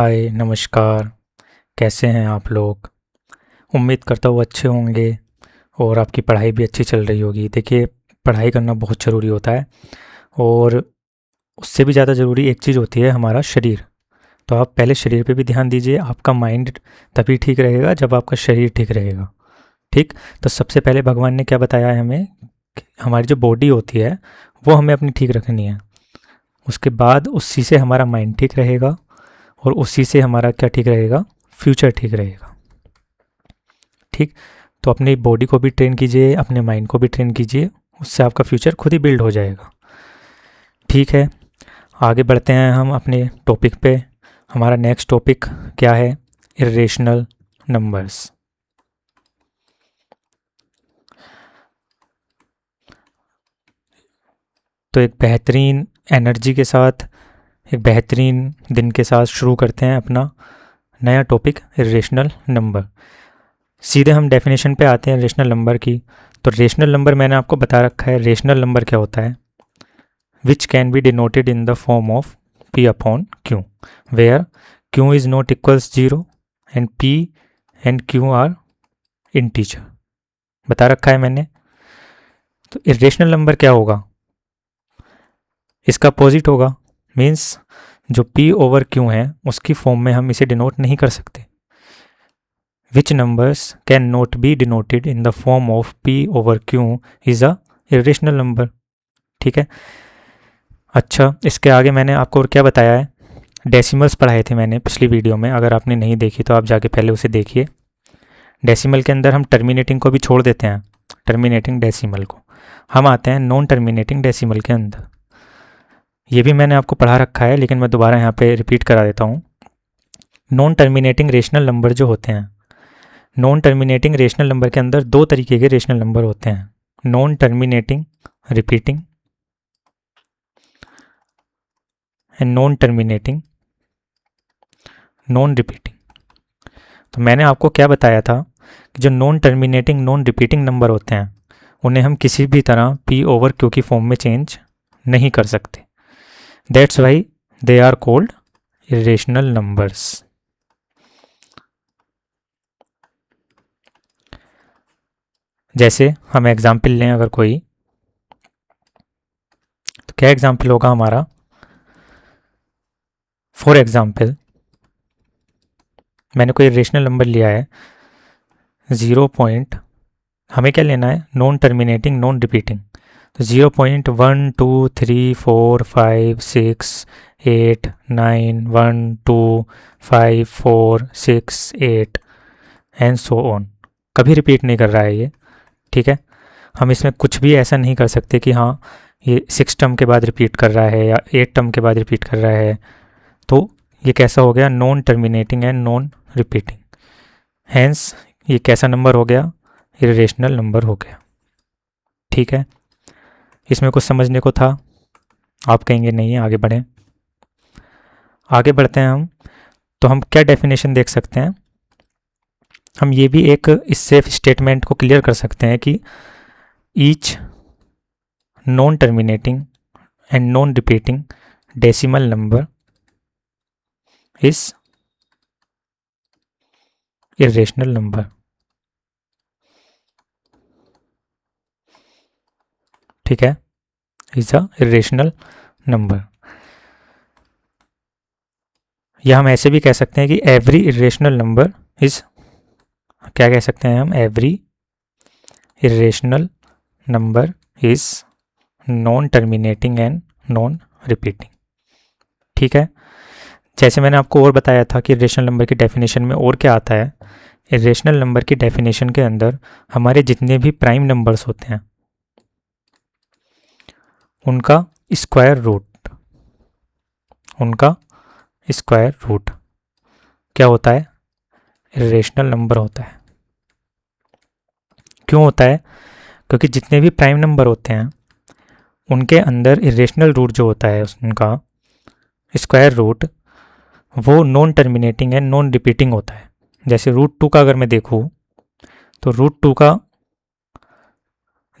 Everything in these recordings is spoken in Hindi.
हाय नमस्कार। कैसे हैं आप लोग? उम्मीद करता हूँ अच्छे होंगे और आपकी पढ़ाई भी अच्छी चल रही होगी। देखिए, पढ़ाई करना बहुत ज़रूरी होता है और उससे भी ज़्यादा ज़रूरी एक चीज़ होती है, हमारा शरीर। तो आप पहले शरीर पे भी ध्यान दीजिए। आपका माइंड तभी ठीक रहेगा जब आपका शरीर ठीक रहेगा। ठीक। तो सबसे पहले भगवान ने क्या बताया है हमें कि हमारी जो बॉडी होती है वो हमें अपनी ठीक रखनी है। उसके बाद उसी से हमारा माइंड ठीक रहेगा और उसी से हमारा क्या ठीक रहेगा, फ्यूचर ठीक रहेगा। ठीक। तो अपनी बॉडी को भी ट्रेन कीजिए, अपने माइंड को भी ट्रेन कीजिए, उससे आपका फ्यूचर खुद ही बिल्ड हो जाएगा। ठीक है, आगे बढ़ते हैं हम अपने टॉपिक पे। हमारा नेक्स्ट टॉपिक क्या है? Irrational numbers. तो एक बेहतरीन एनर्जी के साथ, एक बेहतरीन दिन के साथ शुरू करते हैं अपना नया टॉपिक, इरेशनल नंबर। सीधे हम डेफिनेशन पे आते हैं रेशनल नंबर की। तो रेशनल नंबर मैंने आपको बता रखा है। रेशनल नंबर क्या होता है? Which can be denoted in the form of p upon q, where q is not equals 0 and p and q are integer. बता रखा है मैंने। तो इरेशनल नंबर क्या होगा? इसका अपोजिट होगा। मीन्स जो p ओवर q है उसकी फॉर्म में हम इसे डिनोट नहीं कर सकते। Which numbers cannot be denoted in the form of p over q is a irrational number। ठीक है। अच्छा, इसके आगे मैंने आपको और क्या बताया है? डेसिमल्स पढ़ाए थे मैंने पिछली वीडियो में। अगर आपने नहीं देखी तो आप जाके पहले उसे देखिए। डेसिमल के अंदर हम टर्मिनेटिंग को भी छोड़ देते हैं, टर्मिनेटिंग डेसिमल को। हम आते हैं नॉन टर्मिनेटिंग डेसिमल के अंदर। ये भी मैंने आपको पढ़ा रखा है, लेकिन मैं दोबारा यहाँ पे रिपीट करा देता हूँ। नॉन टर्मिनेटिंग रेशनल नंबर जो होते हैं, नॉन टर्मिनेटिंग रेशनल नंबर के अंदर दो तरीके के रेशनल नंबर होते हैं, non terminating repeating and non terminating non repeating. तो मैंने आपको क्या बताया था कि जो non terminating non repeating number होते हैं उन्हें हम किसी भी तरह p ओवर q की फॉर्म में चेंज नहीं कर सकते। That's why they are called irrational numbers. जैसे हम एग्जाम्पल लें अगर कोई, तो क्या एग्जाम्पल होगा हमारा? फॉर एग्जाम्पल, मैंने कोई रेशनल नंबर लिया है 0 पॉइंट, हमें क्या लेना है? Non terminating non repeating. तो 0.123456789125468 एंड सो ऑन। कभी रिपीट नहीं कर रहा है ये। ठीक है। हम इसमें कुछ भी ऐसा नहीं कर सकते कि हाँ ये 6 टर्म के बाद रिपीट कर रहा है या 8 टर्म के बाद रिपीट कर रहा है। तो ये कैसा हो गया? Non terminating and non repeating. Hence ये कैसा नंबर हो गया? इरेशनल नंबर हो गया। ठीक है। इसमें कुछ समझने को था? आप कहेंगे नहीं है, आगे बढ़ें। आगे बढ़ते हैं हम। तो हम क्या डेफिनेशन देख सकते हैं? हम ये भी एक इससे स्टेटमेंट को क्लियर कर सकते हैं कि each non terminating and non repeating decimal number is irrational number. ठीक है, इज अ इरेशनल नंबर। या हम ऐसे भी कह सकते हैं कि एवरी इरेशनल नंबर इज, क्या कह सकते हैं हम? Every irrational number is non terminating and non repeating. ठीक है। जैसे मैंने आपको और बताया था कि इरेशनल नंबर की डेफिनेशन में और क्या आता है। इरेशनल नंबर की डेफिनेशन के अंदर हमारे जितने भी प्राइम नंबर्स होते हैं उनका स्क्वायर रूट, उनका स्क्वायर रूट क्या होता है? इरेशनल नंबर होता है। क्यों होता है? क्योंकि जितने भी प्राइम नंबर होते हैं उनके अंदर इरेशनल रूट जो होता है उनका स्क्वायर रूट, वो non terminating and non repeating होता है। जैसे रूट 2 का अगर मैं देखूँ तो रूट 2 का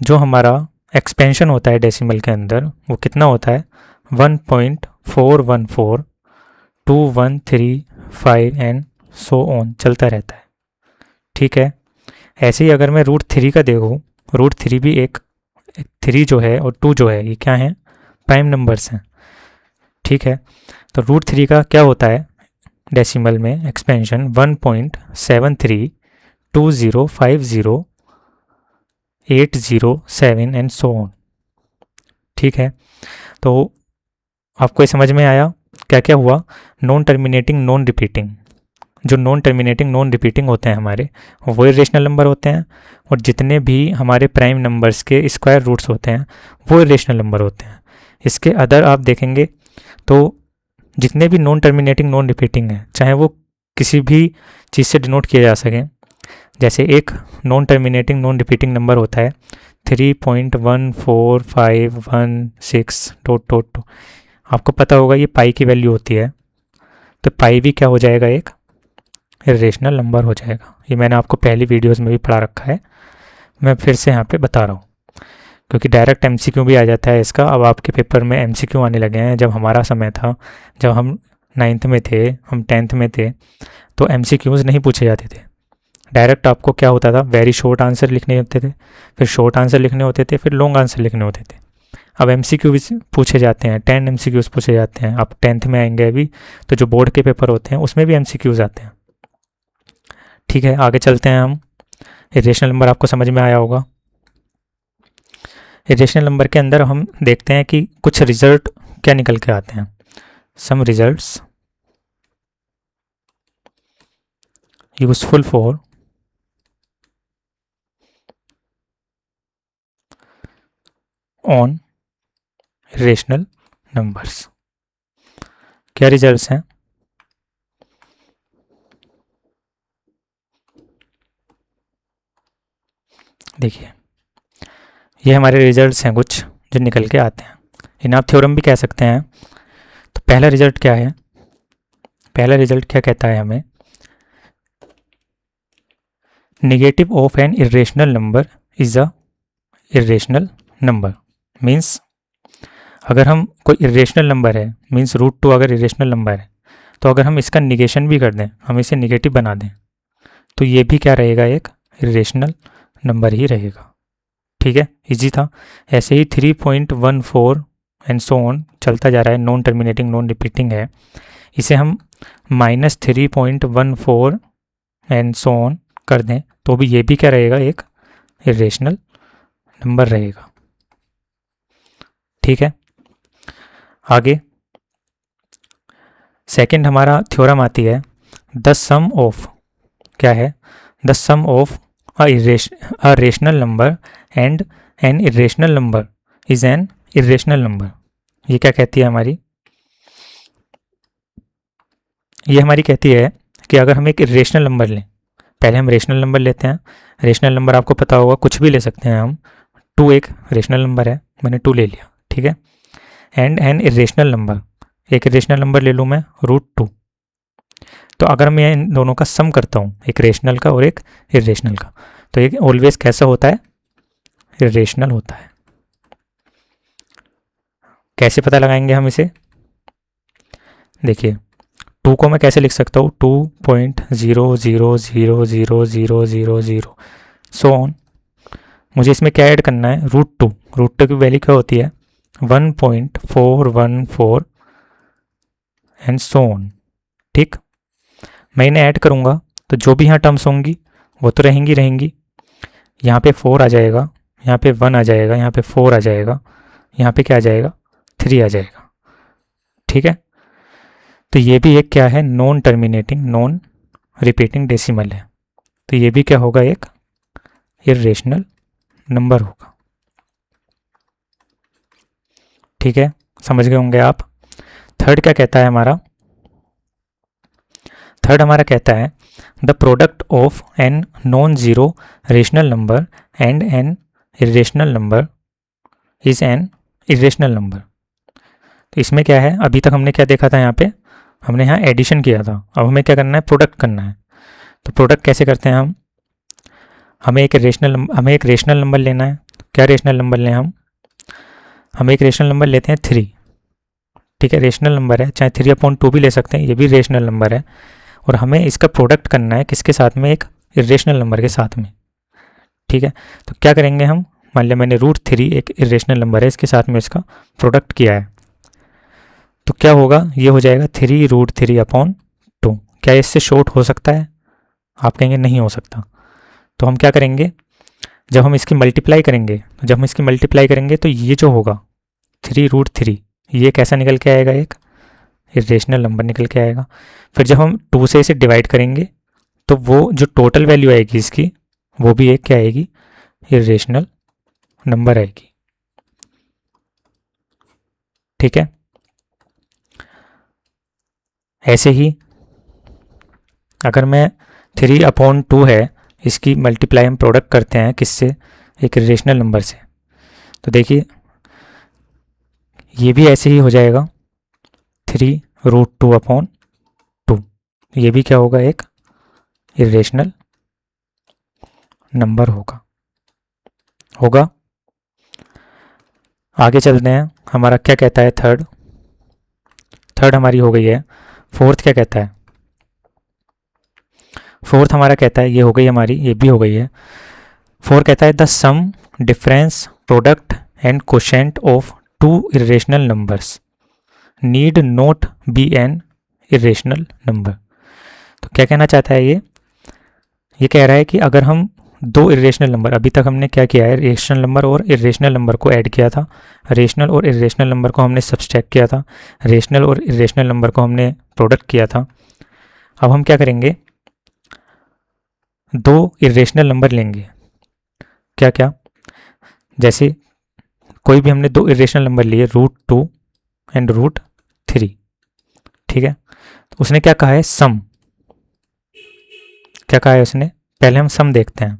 जो हमारा एक्सपेंशन होता है डेसिमल के अंदर वो कितना होता है? 1.4142135 5 एंड सो ऑन चलता रहता है। ठीक है, ऐसे ही अगर मैं √3 का देखूँ, √3 भी एक 3 जो है और 2 जो है ये क्या हैं, प्राइम नंबर्स हैं। ठीक है, तो √3 का क्या होता है डेसिमल में एक्सपेंशन 1.7320508007 एंड सो ऑन। ठीक है, तो आपको ये समझ में आया क्या क्या हुआ। नॉन टर्मिनेटिंग नॉन रिपीटिंग, जो नॉन टर्मिनेटिंग नॉन रिपीटिंग होते हैं हमारे, वो इरेशनल नंबर होते हैं, और जितने भी हमारे प्राइम नंबर्स के स्क्वायर रूट्स होते हैं वो इरेशनल नंबर होते हैं। इसके अदर आप देखेंगे तो जितने भी नॉन टर्मिनेटिंग नॉन रिपीटिंग हैं, चाहे वो किसी भी चीज़ से डिनोट किए जा सकें, जैसे एक non terminating non repeating number होता है 3.14516 ... आपको पता होगा ये पाई की वैल्यू होती है, तो पाई भी क्या हो जाएगा, एक इरेशनल नंबर हो जाएगा। ये मैंने आपको पहली वीडियोस में भी पढ़ा रखा है, मैं फिर से यहाँ पे बता रहा हूँ, क्योंकि डायरेक्ट एमसीक्यू भी आ जाता है इसका। अब आपके पेपर में एमसीक्यू आने लगे हैं। जब हमारा समय था, जब हम 9th में थे, हम 10th में थे, तो एमसीक्यूज़ नहीं पूछे जाते थे। डायरेक्ट आपको क्या होता था, वेरी शॉर्ट आंसर लिखने होते थे, फिर शॉर्ट आंसर लिखने होते थे, फिर लॉन्ग आंसर लिखने होते थे। अब एमसीक्यू पूछे जाते हैं, 10 एमसीक्यूज़ पूछे जाते हैं। आप 10th में आएंगे अभी, तो जो बोर्ड के पेपर होते हैं उसमें भी एमसीक्यूज़ आते हैं। ठीक है, आगे चलते हैं हम। इरेशनल नंबर आपको समझ में आया होगा। इरेशनल नंबर के अंदर हम देखते हैं कि कुछ रिजल्ट क्या निकल के आते हैं। Some results useful for on irrational numbers. क्या रिजल्ट्स हैं, देखिए ये हमारे रिजल्ट्स हैं कुछ जो निकल के आते हैं। इन्हें आप थ्योरम भी कह सकते हैं। तो पहला रिजल्ट क्या है, पहला रिजल्ट क्या कहता है हमें, negative of N irrational number is a irrational number. Means अगर हम कोई इरेशनल नंबर है, मीन्स √2 अगर इरेशनल नंबर है, तो अगर हम इसका निगेशन भी कर दें, हम इसे निगेटिव बना दें, तो ये भी क्या रहेगा, एक इरेशनल नंबर ही रहेगा। ठीक है, इजी था। ऐसे ही 3.14 एंड सो ऑन चलता जा रहा है, नॉन टर्मिनेटिंग नॉन रिपीटिंग है। इसे हम -3.14 एंड सो ऑन कर दें, तो भी ये भी क्या रहेगा, एक इरेशनल नंबर रहेगा। ठीक है, आगे सेकंड हमारा थ्योरम आती है, द सम ऑफ, क्या है, the sum of a rational number and an irrational number is an irrational number. ये क्या कहती है हमारी, ये हमारी कहती है कि अगर हम एक इरेशनल नंबर लें, पहले हम रेशनल नंबर लेते हैं। रेशनल नंबर आपको पता होगा, कुछ भी ले सकते हैं हम। 2 एक रेशनल नंबर है, मैंने 2 ले लिया। ठीक है, एंड एन इरेशनल नंबर, एक इरेशनल नंबर ले लूँ मैं √2। तो अगर मैं इन दोनों का सम करता हूँ, एक रेशनल का और एक इरेशनल का, तो ये ऑलवेज कैसा होता है, इरेशनल होता है। कैसे पता लगाएंगे हम इसे, देखिए 2 को मैं कैसे लिख सकता हूँ, 2.0000000 सो ऑन। मुझे इसमें क्या ऐड करना है, √2। √2 की वैल्यू क्या होती है, 1.414 एंड सो ऑन। ठीक, मैं इन्हें ऐड करूँगा तो जो भी यहाँ टर्म्स होंगी वो तो रहेंगी रहेंगी। यहाँ पे 4 आ जाएगा, यहाँ पे 1 आ जाएगा, यहाँ पे 4 आ जाएगा, यहाँ पे क्या आ जाएगा, 3 आ जाएगा। ठीक है, तो ये भी एक क्या है, non terminating non repeating decimal है, तो ये भी क्या होगा, एक इरेशनल नंबर होगा। ठीक है, समझ गए होंगे आप। थर्ड क्या कहता है हमारा, थर्ड हमारा कहता है the product of an non zero rational number and an irrational number is an irrational number. तो इसमें क्या है, अभी तक हमने क्या देखा था, यहाँ पे हमने यहाँ एडिशन किया था, अब हमें क्या करना है, प्रोडक्ट करना है। तो प्रोडक्ट कैसे करते हैं हम, हमें एक रेशनल नंबर लेना है। क्या रेशनल नंबर लें हम एक रेशनल नंबर लेते हैं 3। ठीक है, रेशनल नंबर है, चाहे 3/2 भी ले सकते हैं, ये भी रेशनल नंबर है। और हमें इसका प्रोडक्ट करना है किसके साथ में, एक इरेशनल नंबर के साथ में। ठीक है, तो क्या करेंगे हम, मान लिया मैंने √3 एक इरेशनल नंबर है, इसके साथ में इसका प्रोडक्ट किया है, तो क्या होगा, ये हो जाएगा 3√3/2। क्या इससे शॉर्ट हो सकता है? आप कहेंगे नहीं हो सकता। तो हम क्या करेंगे, जब हम इसकी मल्टीप्लाई करेंगे, तो ये जो होगा 3√3, ये कैसा निकल के आएगा, एक इरेशनल नंबर निकल के आएगा। फिर जब हम 2 से इसे डिवाइड करेंगे तो वो जो टोटल वैल्यू आएगी इसकी, वो भी एक क्या आएगी, इरेशनल नंबर आएगी। ठीक है, ऐसे ही अगर मैं 3/2 है, इसकी मल्टीप्लाई हम प्रोडक्ट करते हैं किससे, एक इरेशनल नंबर से, तो देखिए ये भी ऐसे ही हो जाएगा 3√2/2। ये भी क्या होगा, एक इरेशनल नंबर होगा। आगे चलते हैं, हमारा क्या कहता है, थर्ड हमारी हो गई है। फोर्थ क्या कहता है, फोर्थ हमारा कहता है, ये हो गई हमारी, ये भी हो गई है। फोर्थ कहता है the sum, difference, product and quotient of 2 irrational numbers need not be an irrational number. तो क्या कहना चाहता है ये कह रहा है कि अगर हम 2 इरेशनल नंबर, अभी तक हमने क्या किया है, रेशनल नंबर और इरेशनल नंबर को ऐड किया था, रेशनल और इरेशनल नंबर को हमने सब्सट्रैक्ट किया था, रेशनल और इरेशनल नंबर को हमने प्रोडक्ट किया था। अब हम क्या करेंगे, 2 इरेशनल नंबर लेंगे, क्या, जैसे कोई भी हमने 2 इरेशनल नंबर लिए, √2 एंड √3। ठीक है, तो उसने क्या कहा है, सम, क्या कहा है उसने, पहले हम सम देखते हैं।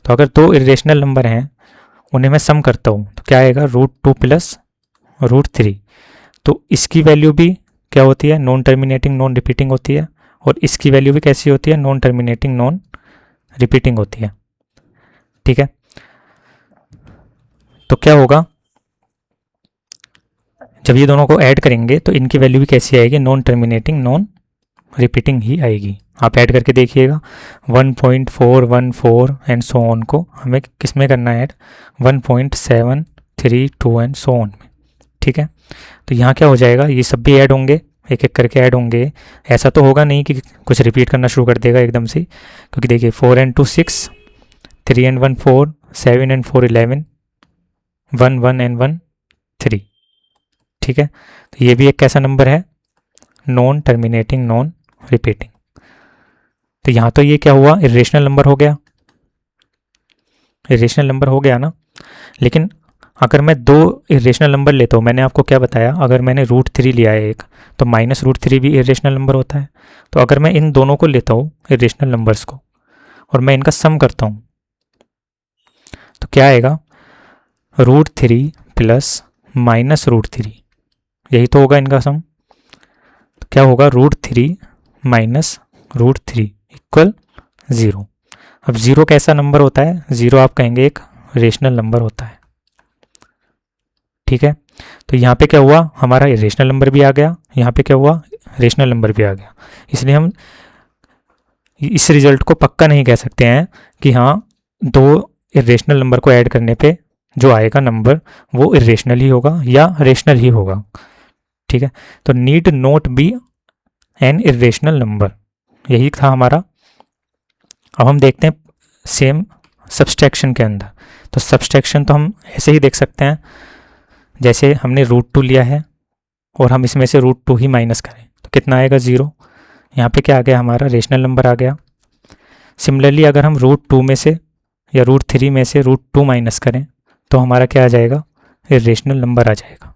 तो अगर 2 इरेशनल नंबर हैं, उन्हें मैं सम करता हूँ, तो क्या आएगा, √2 प्लस √3। तो इसकी वैल्यू भी क्या होती है, नॉन टर्मिनेटिंग नॉन रिपीटिंग होती है, और इसकी वैल्यू भी कैसी होती है, नॉन टर्मिनेटिंग नॉन रिपीटिंग होती है। ठीक है, तो क्या होगा, जब ये दोनों को ऐड करेंगे तो इनकी वैल्यू भी कैसी आएगी, नॉन टर्मिनेटिंग नॉन रिपीटिंग ही आएगी। आप ऐड करके देखिएगा, 1.414 एंड सो ऑन को हमें किस में करना है ऐड, 1.732 एंड सो ऑन में। ठीक है, तो यहाँ क्या हो जाएगा, ये सब भी ऐड होंगे, एक एक करके ऐड होंगे। ऐसा तो होगा नहीं कि कुछ रिपीट करना शुरू कर देगा एकदम से, क्योंकि देखिए 4 and 2 6, 3 and 1 4, 7 and 4 11, 1 1 and 1 3। ठीक है, तो ये भी एक कैसा नंबर है, नॉन टर्मिनेटिंग नॉन रिपीटिंग। तो यहाँ तो ये क्या हुआ, इरेशनल नंबर हो गया, इरेशनल नंबर हो गया ना। लेकिन अगर मैं 2 इरेशनल नंबर लेता हूँ, मैंने आपको क्या बताया, अगर मैंने √3 लिया है एक, तो -√3 भी इरेशनल नंबर होता है। तो अगर मैं इन दोनों को लेता हूँ इरेशनल नंबर्स को, और मैं इनका सम करता हूँ, तो क्या आएगा, √3 प्लस -√3, यही तो होगा इनका सम। तो क्या होगा, √3 माइनस √3 इक्वल 0। अब 0 कैसा नंबर होता है, 0 आप कहेंगे एक रेशनल नंबर होता है। ठीक है, तो यहाँ पे क्या हुआ, हमारा इरेशनल नंबर भी आ गया, यहाँ पे क्या हुआ, रेशनल नंबर भी आ गया। इसलिए हम इस रिजल्ट को पक्का नहीं कह सकते हैं कि हाँ 2 इरेशनल नंबर को ऐड करने पे जो आएगा नंबर वो इरेशनल ही होगा या रेशनल ही होगा। ठीक है, तो need not be an irrational number, यही था हमारा। अब हम देखते हैं सेम सब्सट्रैक्शन के अंदर। तो सब्सट्रैक्शन तो हम ऐसे ही देख सकते हैं, जैसे हमने √2 लिया है और हम इसमें से √2 ही माइनस करें तो कितना आएगा, 0। यहाँ पे क्या आ गया, हमारा रेशनल नंबर आ गया। सिमिलरली अगर हम √2 में से या √3 में से √2 माइनस करें तो हमारा क्या आ जाएगा, इरेशनल नंबर आ जाएगा।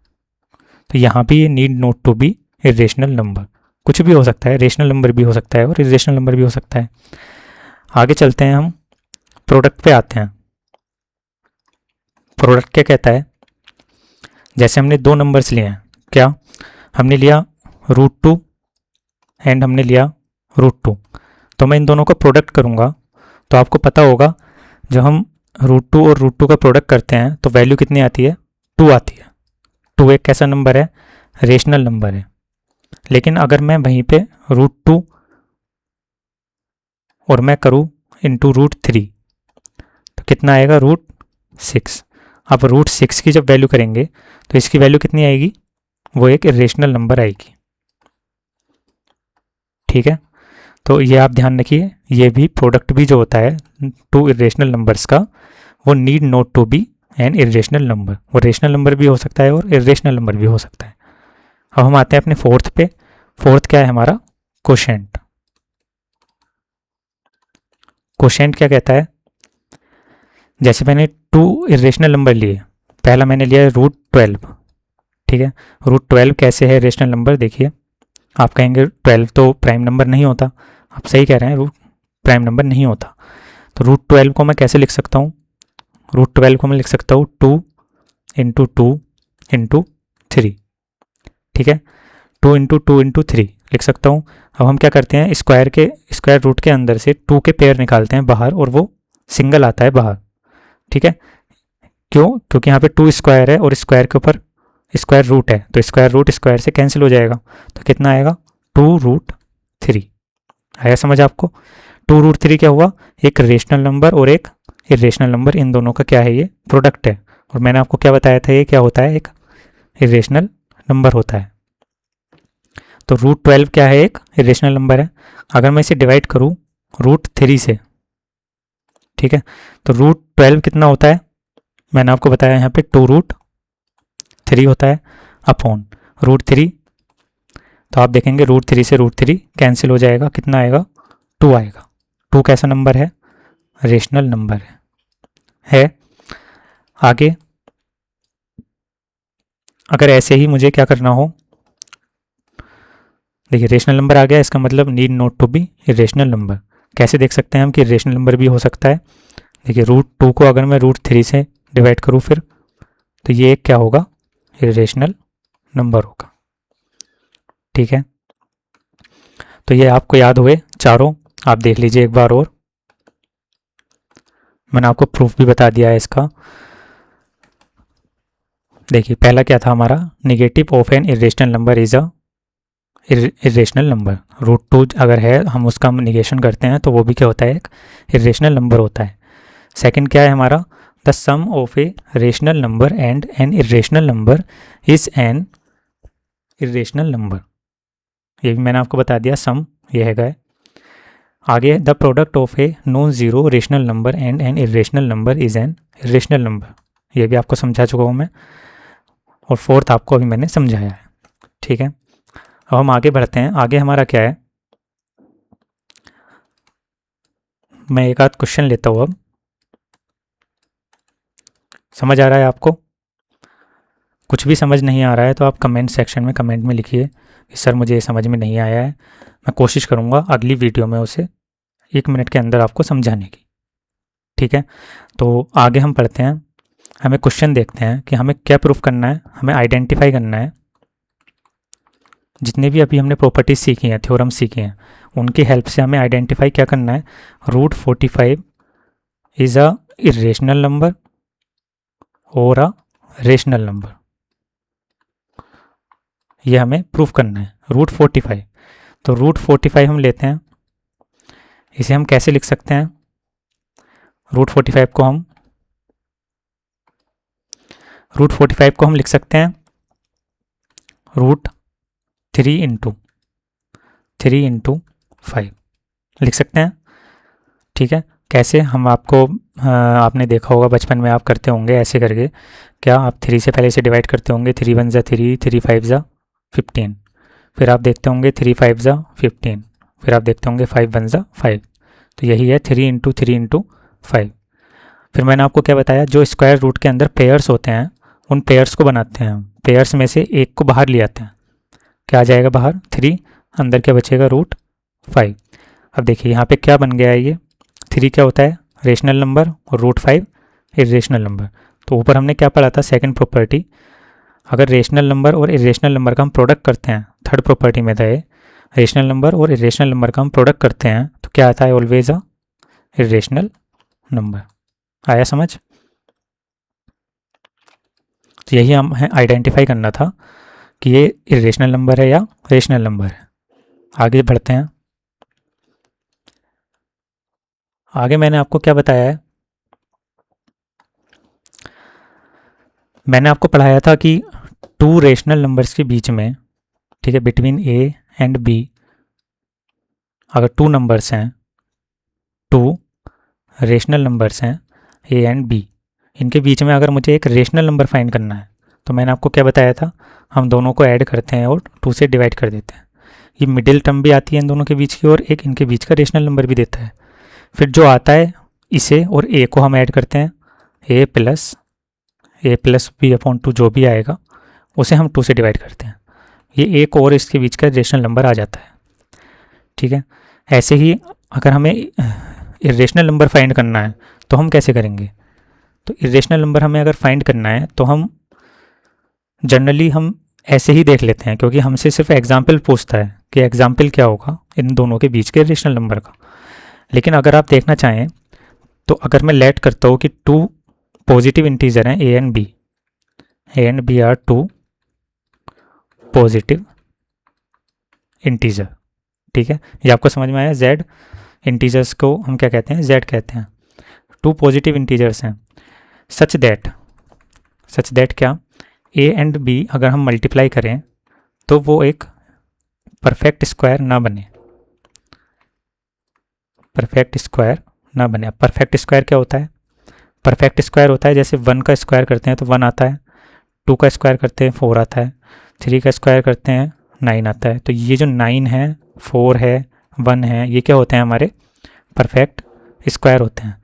तो यहाँ भी ये need not to be irrational number, कुछ भी हो सकता है, रेशनल नंबर भी हो सकता है और इरेशनल नंबर भी हो सकता है। आगे चलते हैं, हम प्रोडक्ट पे आते हैं। प्रोडक्ट क्या कहता है, जैसे हमने 2 नंबर्स लिए हैं, क्या हमने लिया √2 एंड हमने लिया √2, तो मैं इन दोनों का प्रोडक्ट करूँगा। तो आपको पता होगा जब हम √2 और √2 का प्रोडक्ट करते हैं तो वैल्यू कितनी आती है, 2 आती है। 2 एक कैसा नंबर है, रेशनल नंबर है। लेकिन अगर मैं वहीं पे √2 और मैं करूँ इंटू √3 तो कितना आएगा √6। अब √6 की जब वैल्यू करेंगे तो इसकी वैल्यू कितनी आएगी, वो एक इरेशनल नंबर आएगी। ठीक है, तो ये आप ध्यान रखिए, ये भी प्रोडक्ट भी जो होता है टू इरेशनल नंबर्स का, वो need not to be an irrational number, वो रेशनल नंबर भी हो सकता है और इरेशनल नंबर भी हो सकता है। अब हम आते हैं अपने फोर्थ पे। फोर्थ क्या है हमारा, कोशेंट। कोशेंट क्या कहता है, जैसे मैंने 2 इरेशनल नंबर लिए, पहला मैंने लिया √12। ठीक है, √12 कैसे है रेशनल नंबर, देखिए आप कहेंगे 12 तो प्राइम नंबर नहीं होता, आप सही कह रहे हैं, रूट प्राइम नंबर नहीं होता। तो √12 को मैं कैसे लिख सकता हूँ, √12 को मैं लिख सकता हूँ 2 इंटू 2 इंटू 3। ठीक है, 2 इंटू 2 इंटू 3 लिख सकता हूँ। अब हम क्या करते हैं, स्क्वायर रूट के अंदर से 2 के पेयर निकालते हैं बाहर और वो सिंगल आता है बाहर। ठीक है, क्यों, क्योंकि यहाँ पे 2 स्क्वायर है और स्क्वायर के ऊपर स्क्वायर रूट है, तो स्क्वायर रूट स्क्वायर से कैंसिल हो जाएगा, तो कितना आएगा 2√3। आया समझ आपको, 2√3 क्या हुआ, एक रेशनल नंबर और एक इरेशनल नंबर, इन दोनों का क्या है, ये प्रोडक्ट है। और मैंने आपको क्या बताया था, ये क्या होता है, एक इरेशनल नंबर होता है। तो √12 क्या है, एक इरेशनल नंबर है। अगर मैं इसे डिवाइड करूँ √3 से, ठीक है, तो √12 कितना होता है, मैंने आपको बताया यहाँ पे 2√3 होता है अपॉन √3। तो आप देखेंगे √3 से √3 कैंसिल हो जाएगा, कितना आएगा 2 आएगा। 2 कैसा नंबर है, रेशनल नंबर है। आगे अगर ऐसे ही मुझे क्या करना हो, देखिए रेशनल नंबर आ गया, इसका मतलब need not to be irrational number. कैसे देख सकते हैं हम कि रेशनल नंबर भी हो सकता है, देखिए √2 को अगर मैं √3 से डिवाइड करूँ फिर, तो ये क्या होगा, इरेशनल नंबर होगा। ठीक है, तो ये आपको याद हुए चारों, आप देख लीजिए एक बार और, मैंने आपको प्रूफ भी बता दिया है इसका। देखिए पहला क्या था हमारा, negative of N irrational number is a irrational number. √2 अगर है, हम उसका निगेशन करते हैं तो वो भी क्या होता है, एक इरेशनल नंबर होता है। सेकंड क्या है हमारा, the sum of a rational number and an irrational number is an irrational number, ये भी मैंने आपको बता दिया, सम ये है। आगे the product of a non zero rational number and an irrational number is an irrational number, ये भी आपको समझा चुका हूँ मैं। और फोर्थ आपको अभी मैंने समझाया है। ठीक है, अब हम आगे बढ़ते हैं। आगे हमारा क्या है, मैं एक आध क्वेश्चन लेता हूँ अब, समझ आ रहा है आपको, कुछ भी समझ नहीं आ रहा है तो आप कमेंट सेक्शन में कमेंट में लिखिए कि सर मुझे ये समझ में नहीं आया है, मैं कोशिश करूँगा अगली वीडियो में उसे 1 मिनट के अंदर आपको समझाने की। ठीक है, तो आगे हम पढ़ते हैं, हमें क्वेश्चन देखते हैं कि हमें क्या प्रूफ करना है, हमें आइडेंटिफाई करना है जितने भी अभी हमने प्रॉपर्टीज सीखी हैं, थ्योरम सीखे हैं, उनकी हेल्प से हमें आइडेंटिफाई क्या करना है, √45 इज़ अ इरेशनल नंबर और अ रेशनल नंबर, ये हमें प्रूफ करना है। √45, तो √45 हम लेते हैं, इसे हम कैसे लिख सकते हैं, √45 को हम लिख सकते हैं √3 × 5 लिख सकते हैं। ठीक है, कैसे, हम आपको आपने देखा होगा बचपन में आप करते होंगे ऐसे करके, क्या आप 3 से पहले इसे डिवाइड करते होंगे, 3 × 1 = 3, 3 × 5 = 15, फिर आप देखते होंगे 3 × 5 = 15, फिर आप देखते होंगे 5 × 1 = 5, तो यही है 3 × 3 × 5। फिर मैंने आपको क्या बताया, जो स्क्वायर रूट के अंदर पेयर्स होते हैं उन पेयर्स को बनाते हैं हम, पेयर्स में से एक को बाहर ले आते हैं, क्या आ जाएगा बाहर 3, अंदर क्या बचेगा √5। अब देखिए यहाँ पे क्या बन गया है, ये 3 क्या होता है, रेशनल नंबर, और √5 इरेशनल नंबर। तो ऊपर हमने क्या पढ़ा था, सेकंड प्रॉपर्टी, अगर रेशनल नंबर और इरेशनल नंबर का हम प्रोडक्ट करते हैं, थर्ड प्रॉपर्टी में था ये, रेशनल नंबर और इरेशनल नंबर का हम प्रोडक्ट करते हैं तो क्या आता है, ऑलवेज अ इरेशनल नंबर। आया समझ, तो यही हमें आइडेंटिफाई करना था कि ये इरेशनल नंबर है या रेशनल नंबर है। आगे बढ़ते हैं, आगे मैंने आपको क्या बताया है, मैंने आपको पढ़ाया था कि टू रेशनल नंबर्स के बीच में, ठीक है, बिटवीन ए एंड बी, अगर टू नंबर्स हैं, टू रेशनल नंबर्स हैं ए एंड बी, इनके बीच में अगर मुझे एक रेशनल नंबर फाइंड करना है तो मैंने आपको क्या बताया था, हम दोनों को ऐड करते हैं और टू से डिवाइड कर देते हैं। ये मिडिल टर्म भी आती है इन दोनों के बीच की, और एक इनके बीच का रेशनल नंबर भी देता है। फिर जो आता है इसे और ए को हम ऐड करते हैं, ए प्लस बी अपॉन टू जो भी आएगा उसे हम टू से डिवाइड करते हैं। ये एक और इसके बीच का रेशनल नंबर आ जाता है, ठीक है। ऐसे ही अगर हमें इरेशनल नंबर फाइंड करना है तो हम कैसे करेंगे, तो इरेशनल नंबर हमें अगर फाइंड करना है तो हम जनरली हम ऐसे ही देख लेते हैं, क्योंकि हमसे सिर्फ एग्जाम्पल पूछता है कि एग्जाम्पल क्या होगा इन दोनों के बीच के रेशनल नंबर का। लेकिन अगर आप देखना चाहें तो अगर मैं लेट करता हूँ कि टू पॉजिटिव इंटीजर हैं A and B are two positive integer, ठीक है, ये आपको समझ में आया। जेड इंटीजर्स को हम क्या कहते हैं, जेड कहते हैं। टू पॉजिटिव इंटीजर्स हैं सच दैट क्या, ए एंड बी अगर हम मल्टीप्लाई करें तो वो एक परफेक्ट स्क्वायर ना बने, परफेक्ट स्क्वायर क्या होता है, परफेक्ट स्क्वायर होता है जैसे 1 का स्क्वायर करते हैं तो 1 आता है, 2 का स्क्वायर करते हैं 4 आता है, 3 का स्क्वायर करते हैं 9 आता है। तो ये जो 9 है, 4 है, 1 है, ये क्या होते हैं, हमारे परफेक्ट स्क्वायर होते हैं।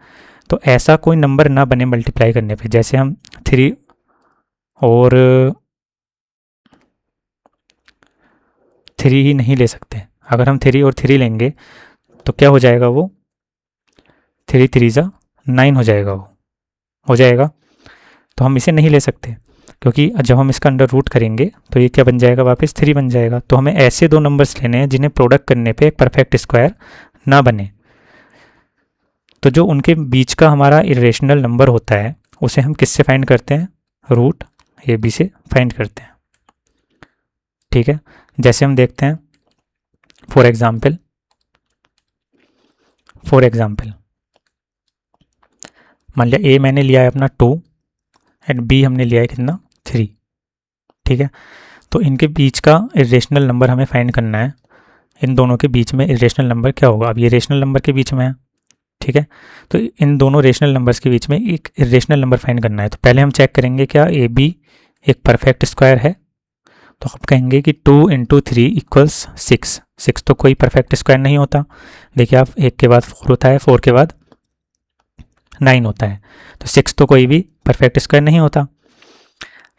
तो ऐसा कोई नंबर ना बने मल्टीप्लाई करने पे, जैसे हम 3 और 3 ही नहीं ले सकते। अगर हम 3 और 3 लेंगे तो क्या हो जाएगा, वो 3 3 जा 9 हो जाएगा, वो हो जाएगा। तो हम इसे नहीं ले सकते, क्योंकि जब हम इसका अंडर रूट करेंगे तो ये क्या बन जाएगा, वापस 3 बन जाएगा। तो हमें ऐसे दो नंबर्स लेने हैं जिन्हें प्रोडक्ट करने पे एक परफेक्ट स्क्वायर ना बने। तो जो उनके बीच का हमारा इरेशनल नंबर होता है उसे हम किससे फाइंड करते हैं, रूट ए बी से फाइंड करते हैं, ठीक है। जैसे हम देखते हैं, फॉर एग्जाम्पल मान लिया ए मैंने लिया है अपना 2 एंड बी हमने लिया है कितना, 3, ठीक है। तो इनके बीच का इरेशनल नंबर हमें फाइंड करना है। इन दोनों के बीच में इरेशनल नंबर क्या होगा, अब ये रेशनल नंबर के बीच में है, ठीक है। तो इन दोनों रेशनल नंबर्स के बीच में एक इरेशनल नंबर फाइंड करना है। तो पहले हम चेक करेंगे क्या ए बी एक परफेक्ट स्क्वायर है। तो आप कहेंगे कि 2 इंटू 3 इक्वल्स 6 तो कोई परफेक्ट स्क्वायर नहीं होता। देखिए आप, 1 के बाद 4 होता है, 4 के बाद 9 होता है, तो 6 तो कोई भी परफेक्ट स्क्वायर नहीं होता।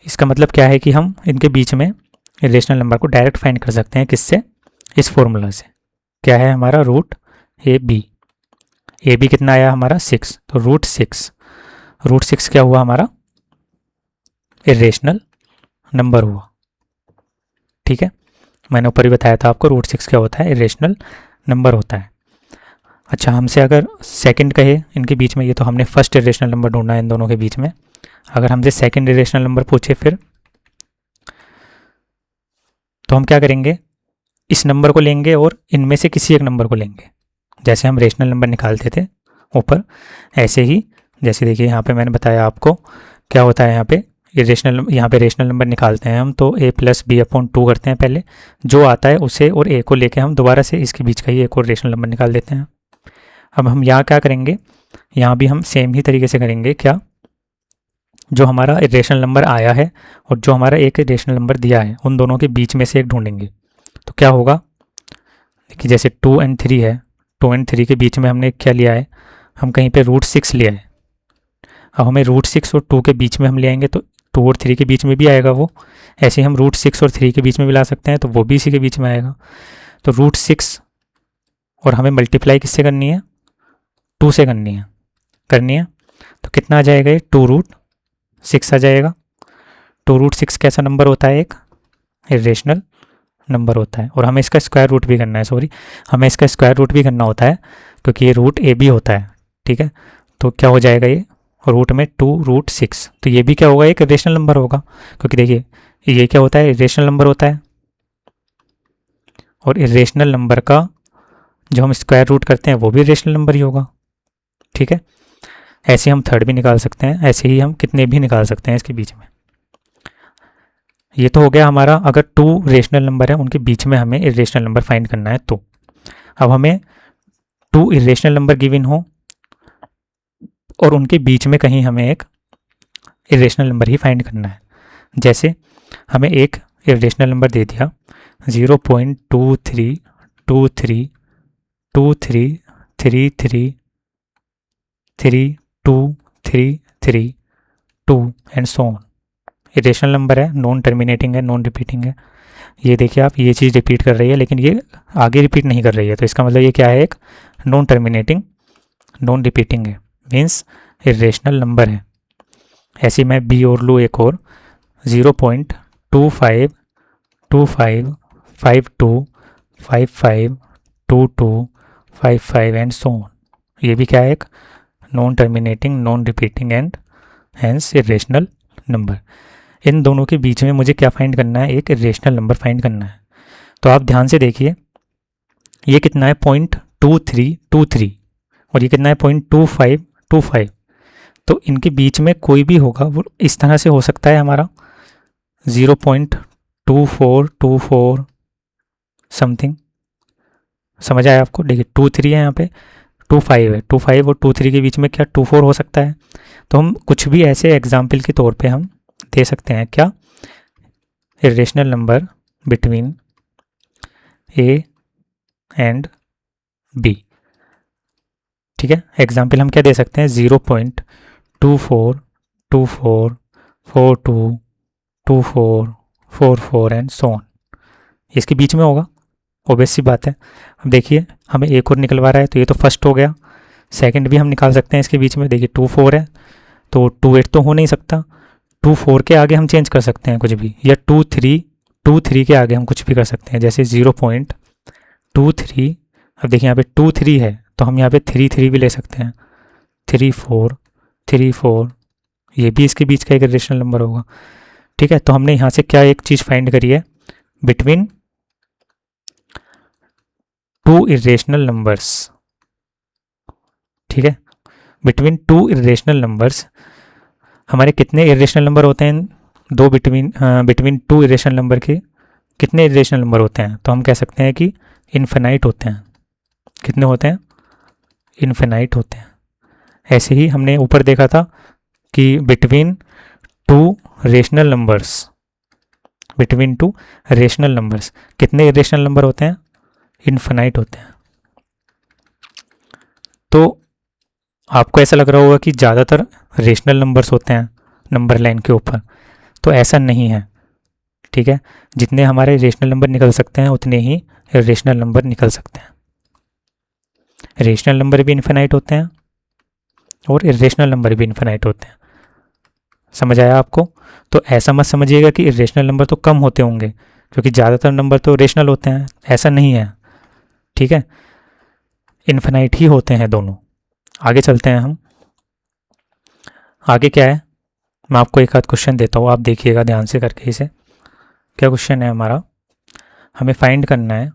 इसका मतलब क्या है कि हम इनके बीच में इरेशनल नंबर को डायरेक्ट फाइंड कर सकते हैं, किससे, इस फॉर्मूला से। क्या है हमारा, रूट ए बी कितना आया हमारा, 6, तो रूट 6 क्या हुआ हमारा, इरेशनल नंबर हुआ, ठीक है। मैंने ऊपर ही बताया था आपको, रूट 6 क्या होता है, इरेशनल नंबर होता है। अच्छा, हमसे अगर सेकंड कहे इनके बीच में, ये तो हमने फर्स्ट इरेशनल नंबर ढूंढना है इन दोनों के बीच में। अगर हमसे सेकंड इरेशनल नंबर पूछे फिर, तो हम क्या करेंगे, इस नंबर को लेंगे और इनमें से किसी एक नंबर को लेंगे। जैसे हम रेशनल नंबर निकालते थे ऊपर, ऐसे ही, जैसे देखिए यहाँ पे मैंने बताया आपको क्या होता है, यहाँ पे रेशनल नंबर निकालते हैं हम, तो a प्लस बी अपॉन 2 करते हैं पहले, जो आता है उसे और a को लेके हम दोबारा से इसके बीच का ही एक और रेशनल नंबर निकाल देते हैं। अब हम यहाँ क्या करेंगे, यहाँ भी हम सेम ही तरीके से करेंगे। क्या, जो हमारा रेशनल नंबर आया है और जो हमारा एक रेशनल नंबर दिया है, उन दोनों के बीच में से एक ढूंढेंगे। तो क्या होगा, देखिए जैसे 2 एंड 3 है, 2 एंड 3 के बीच में हमने क्या लिया है, हम कहीं पे रूट 6 लिया है। अब हमें रूट 6 और 2 के बीच में हम ले आएंगे तो 2 और 3 के बीच में भी आएगा वो। ऐसे ही हम रूट 6 और 3 के बीच में भी ला सकते हैं, तो वो भी इसी के बीच में आएगा। तो रूट 6 और हमें मल्टीप्लाई किससे करनी है, 2 से करनी है। तो कितना आ जाएगा, ये 2 रूट 6 आ जाएगा। 2 रूट 6 कैसा नंबर होता है, एक इरेशनल नंबर होता है। और हमें इसका स्क्वायर रूट भी करना है, हमें इसका स्क्वायर रूट भी करना होता है, क्योंकि ये रूट ए बी होता है, ठीक है। तो क्या हो जाएगा, ये रूट में 2 रूट 6, तो ये भी क्या होगा, एक इरेशनल नंबर होगा, क्योंकि देखिए ये क्या होता है, इरेशनल नंबर होता है। और इरेशनल नंबर का जो हम स्क्वायर रूट करते हैं वो भी इरेशनल नंबर ही होगा, ठीक है, ऐसे हम थर्ड भी निकाल सकते हैं, ऐसे ही हम कितने भी निकाल सकते हैं इसके बीच में। ये तो हो गया हमारा, अगर टू रेशनल नंबर है उनके बीच में हमें इरेशनल नंबर फाइंड करना है तो। अब हमें टू इरेशनल नंबर गिवन हो और उनके बीच में कहीं हमें एक इरेशनल नंबर ही फाइंड करना है। जैसे हमें एक इरेशनल नंबर दे दिया 0.2323333332 and so on. Irrational number है, नॉन टर्मिनेटिंग है, नॉन रिपीटिंग है। ये देखिए आप, ये चीज़ रिपीट कर रही है लेकिन ये आगे रिपीट नहीं कर रही है, तो इसका मतलब ये क्या है, एक नॉन टर्मिनेटिंग नॉन रिपीटिंग है, मीन्स इरेशनल नंबर है। ऐसे मैं बी और लूँ एक और 0.252552552255 एंड सो ऑन। ये भी क्या है, एक non terminating non repeating and hence irrational number. इन दोनों के बीच में मुझे क्या फाइंड करना है, एक इरेशनल नंबर फाइंड करना है। तो आप ध्यान से देखिए, ये कितना है 0.2323 और ये कितना है 0.2525। तो इनके बीच में कोई भी होगा वो इस तरह से हो सकता है हमारा 0.2424 समथिंग। समझ आया आपको? देखिए 23 है यहाँ पे, 25 है, 25 और 23 के बीच में क्या 24 हो सकता है। तो हम कुछ भी ऐसे एग्जाम्पल के तौर पे हम दे सकते हैं क्या, irrational number between A and B. ठीक है, एग्जाम्पल हम क्या दे सकते हैं, 0.24244244 एंड सो ऑन। इसके बीच में होगा, ऑब्वियस सी बात है। अब देखिए हमें एक और निकलवा रहा है, तो ये तो फर्स्ट हो गया। सेकंड भी हम निकाल सकते हैं इसके बीच में। देखिए 24 है तो 28 तो हो नहीं सकता, 24 के आगे हम चेंज कर सकते हैं कुछ भी, या 23 के आगे हम कुछ भी कर सकते हैं, जैसे 0.23। अब देखिए यहाँ पे 23 है तो हम यहाँ पे 33 भी ले सकते हैं, 34, ये भी इसके बीच का एक रेशनल नंबर होगा। ठीक है, तो हमने यहाँ से क्या एक चीज़ फाइंड करी है, बिटवीन टू इरेशनल नंबर्स। ठीक है, बिटवीन टू इरेशनल नंबर्स हमारे कितने इरेशनल नंबर होते हैं, दो बिटवीन टू इरेशनल नंबर के कितने इरेशनल नंबर होते हैं, तो हम कह सकते हैं कि इन्फिनाइट होते हैं। कितने होते हैं, इन्फिनाइट होते हैं। ऐसे ही हमने ऊपर देखा था कि बिटवीन टू रेशनल नंबर्स कितने इरेशनल नंबर होते हैं, इन्फिनाइट होते हैं। तो आपको ऐसा लग रहा होगा कि ज़्यादातर रेशनल नंबर्स होते हैं नंबर लाइन के ऊपर, तो ऐसा नहीं है। ठीक है, जितने हमारे रेशनल नंबर निकल सकते हैं उतने ही इरेशनल नंबर निकल सकते हैं। रेशनल नंबर भी इन्फिनाइट होते हैं और इरेशनल नंबर भी इन्फिनाइट होते हैं। समझ आया आपको? तो ऐसा मत समझिएगा कि इरेशनल नंबर तो कम होते होंगे, क्योंकि ज़्यादातर नंबर तो रेशनल होते हैं, ऐसा नहीं है। ठीक है, इन्फिनाइट ही होते हैं दोनों। आगे चलते हैं हम। आगे क्या है, मैं आपको एक आध क्वेश्चन देता हूँ, आप देखिएगा ध्यान से करके इसे। क्या क्वेश्चन है हमारा, हमें फाइंड करना है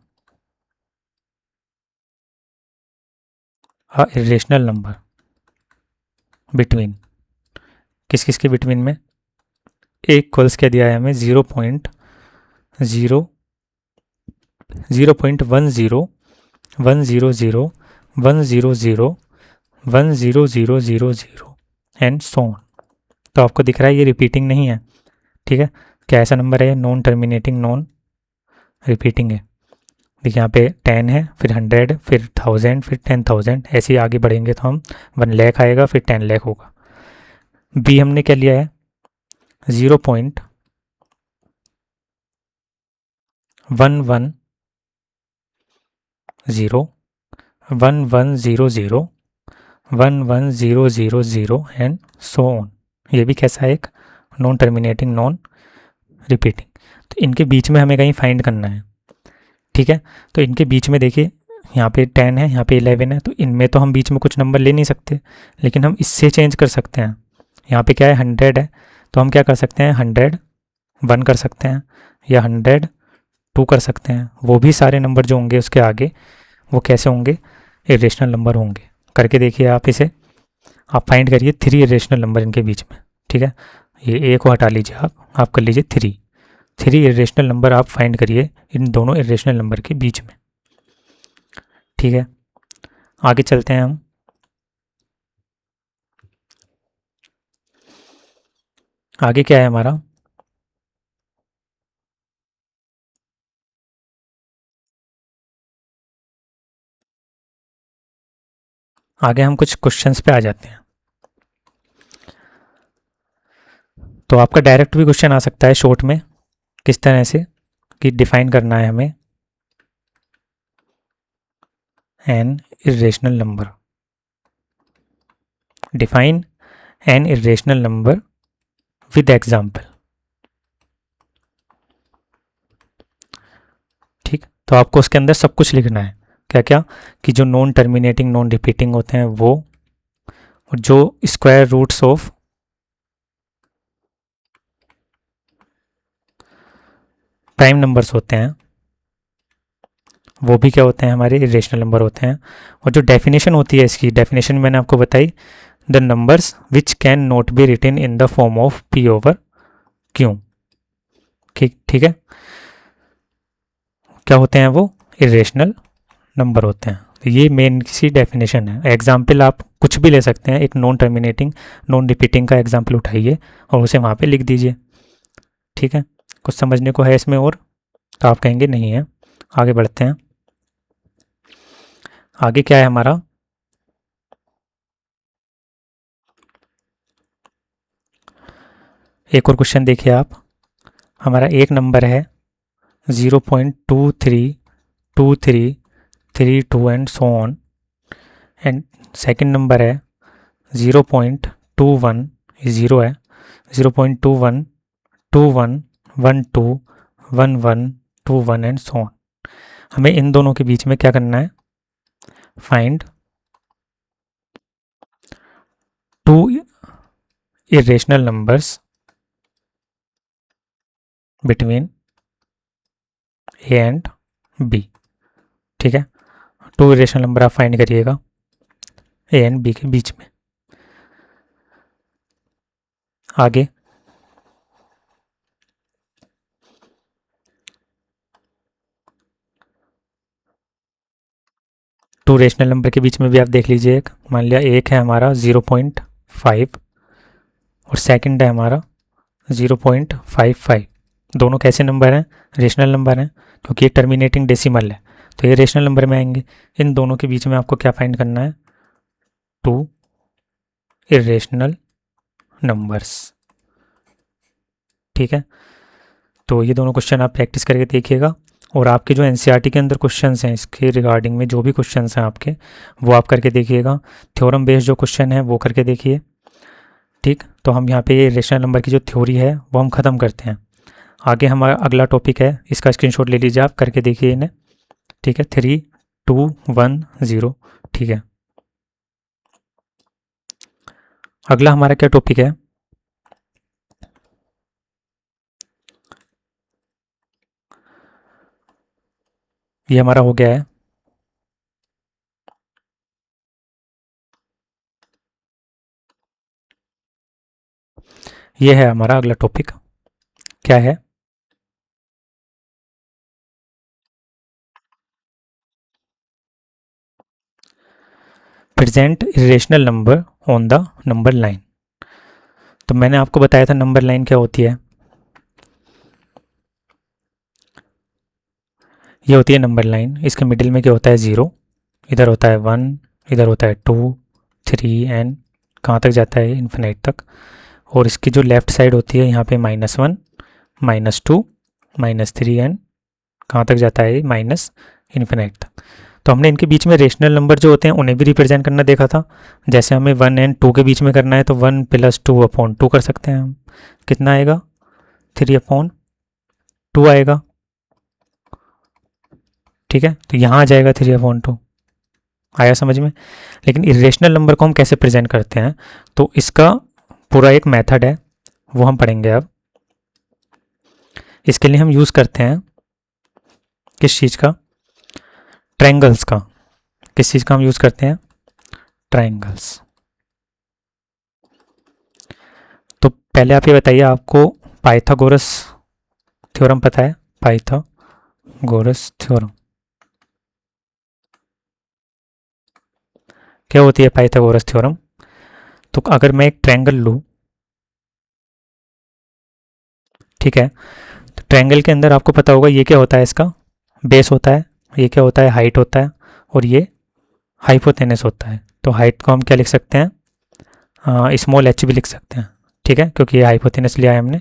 इरेशनल नंबर बिटवीन, किस किस के बिटवीन में, एक इक्वल्स क्या दिया है हमें 0.010010010001000 एंड सो ऑन। तो आपको दिख रहा है ये रिपीटिंग नहीं है। ठीक है, क्या ऐसा नंबर है, नॉन टर्मिनेटिंग नॉन रिपीटिंग है। देखिए यहाँ पे 10 है, फिर 100, फिर 1000, फिर 10,000, ऐसे ही आगे बढ़ेंगे तो हम 1 लाख आएगा, फिर 10 लाख होगा। बी हमने क्या लिया है 0.11011001100 एंड सो ऑन। ये भी कैसा है, एक नॉन टर्मिनेटिंग नॉन रिपीटिंग। तो इनके बीच में हमें कहीं फाइंड करना है। ठीक है, तो इनके बीच में देखिए यहाँ पे 10 है, यहाँ पे 11 है, तो इनमें तो हम बीच में कुछ नंबर ले नहीं सकते, लेकिन हम इससे चेंज कर सकते हैं। यहाँ पे क्या है 100 है, तो हम क्या कर सकते हैं 101 कर सकते हैं, या 102 कर सकते हैं। वो भी सारे नंबर जो होंगे उसके आगे वो कैसे होंगे, इरेशनल नंबर होंगे। करके देखिए आप इसे। आप फाइंड करिए 3 इरेशनल नंबर इनके बीच में, ठीक है। ये ए को हटा लीजिए, आप कर लीजिए 3 इरेशनल नंबर आप फाइंड करिए इन दोनों इरेशनल नंबर के बीच में, ठीक है। आगे चलते हैं हम। आगे क्या है हमारा, आगे हम कुछ क्वेश्चंस पे आ जाते हैं। तो आपका डायरेक्ट भी क्वेश्चन आ सकता है शॉर्ट में, किस तरह से कि डिफाइन करना है हमें N irrational number, define N irrational number with example, ठीक। तो आपको उसके अंदर सब कुछ लिखना है, क्या क्या, कि जो नॉन टर्मिनेटिंग नॉन रिपीटिंग होते हैं वो, और जो square roots of prime numbers होते हैं वो भी क्या होते हैं, हमारे इरेशनल नंबर होते हैं। और जो डेफिनेशन होती है इसकी, डेफिनेशन मैंने आपको बताई, the numbers which can not be written in the form of P over Q, ठीक ठीक है। क्या होते हैं वो, इरेशनल नंबर होते हैं। तो ये मेन सी डेफिनेशन है। एग्जाम्पल आप कुछ भी ले सकते हैं, एक नॉन टर्मिनेटिंग नॉन रिपीटिंग का एग्जाम्पल उठाइए और उसे वहाँ पे लिख दीजिए, ठीक है। कुछ समझने को है इसमें और, तो आप कहेंगे नहीं है। आगे बढ़ते हैं। आगे क्या है हमारा, एक और क्वेश्चन देखिए आप। हमारा एक नंबर है 0.232332 and so on, and second number है 0.21, ये ज़ीरो है, 0.2121121121 एंड सो ऑन। हमें इन दोनों के बीच में क्या करना है, find 2 irrational numbers between A and B, ठीक है। 2 इरेशनल नंबर आप फाइंड करिएगा ए एंड बी के बीच में। आगे टू रेशनल नंबर के बीच में भी आप देख लीजिए, एक मान लिया एक है हमारा 0.5 और सेकंड है हमारा 0.55। दोनों कैसे नंबर हैं, रेशनल नंबर हैं, क्योंकि ये टर्मिनेटिंग डेसिमल है तो ये रेशनल नंबर में आएंगे। इन दोनों के बीच में आपको क्या फाइंड करना है, 2 इरेशनल नंबर्स, ठीक है। तो ये दोनों क्वेश्चन आप प्रैक्टिस करके देखिएगा, और आपके जो एनसीईआरटी के अंदर क्वेश्चंस हैं इसके रिगार्डिंग में, जो भी क्वेश्चंस हैं आपके वो आप करके देखिएगा। थ्योरम बेस्ड जो क्वेश्चन है वो करके देखिए, ठीक। तो हम यहाँ पे ये रेशनल नंबर की जो थ्योरी है वो हम ख़त्म करते हैं। आगे हमारा अगला टॉपिक है, इसका स्क्रीनशॉट ले लीजिए, आप करके देखिए इन्हें, ठीक है। 3210, ठीक है। अगला हमारा क्या टॉपिक है, ये हमारा हो गया है ये है हमारा अगला टॉपिक, क्या है, present irrational number on the number line. तो मैंने आपको बताया था नंबर लाइन क्या होती है, ये होती है नंबर लाइन। इसके मिडिल में क्या होता है, 0, इधर होता है 1, इधर होता है 2, 3 एंड कहाँ तक जाता है, इन्फिनाइट तक। और इसकी जो लेफ़्ट साइड होती है यहाँ पे -1, -2, -3 एंड कहाँ तक जाता है, माइनस इन्फिनाइट तक। तो हमने इनके बीच में रेशनल नंबर जो होते हैं उन्हें भी रिप्रेजेंट करना देखा था। जैसे हमें 1 एंड 2 के बीच में करना है तो 1 + 2/2 कर सकते हैं हम। कितना आएगा, 3/2 आएगा, ठीक है। तो यहाँ आ जाएगा 3/2, आया समझ में। लेकिन इरेशनल नंबर को हम कैसे प्रेजेंट करते हैं, तो इसका पूरा एक मेथड है, वो हम पढ़ेंगे अब। इसके लिए हम यूज़ करते हैं किस चीज़ का, ट्रायंगल्स का। किस चीज़ का हम यूज़ करते हैं, ट्रायंगल्स, पहले आप ये बताइए, आपको पाइथागोरस थ्योरम पता है? पाइथागोरस थ्योरम क्या होती है? पाइथागोरस थ्योरम, तो अगर मैं एक ट्रायंगल लूँ, ठीक है, तो ट्रायंगल के अंदर आपको पता होगा ये क्या होता है, इसका बेस होता है, ये क्या होता है, हाइट होता है, और ये हाइपोटेनस होता है। तो हाइट को हम क्या लिख सकते हैं, स्मॉल एच भी लिख सकते हैं, ठीक है, क्योंकि ये हाइपोटेनस लिया है हमने,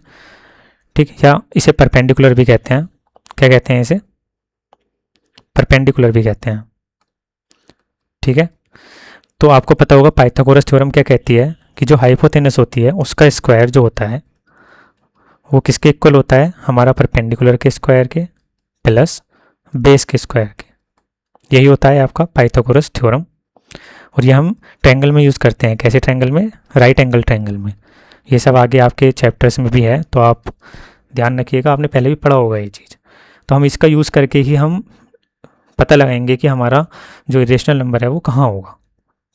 ठीक। या इसे परपेंडिकुलर भी कहते हैं, क्या कहते हैं इसे? परपेंडिकुलर भी कहते हैं, ठीक है। तो आपको पता होगा पाइथागोरस थ्योरम क्या कहती है कि जो हाइपोटेनस होती है उसका स्क्वायर जो होता है वो किसके इक्वल होता है? हमारा परपेंडिकुलर के स्क्वायर के प्लस बेस के स्क्वायर के। यही होता है आपका पाइथागोरस थ्योरम। और ये हम ट्रायंगल में यूज़ करते हैं। कैसे ट्रायंगल में? राइट एंगल ट्रायंगल में। ये सब आगे आपके चैप्टर्स में भी है, तो आप ध्यान रखिएगा, आपने पहले भी पढ़ा होगा ये चीज़। तो हम इसका यूज़ करके ही हम पता लगाएंगे कि हमारा जो इरेशनल नंबर है वो कहाँ होगा,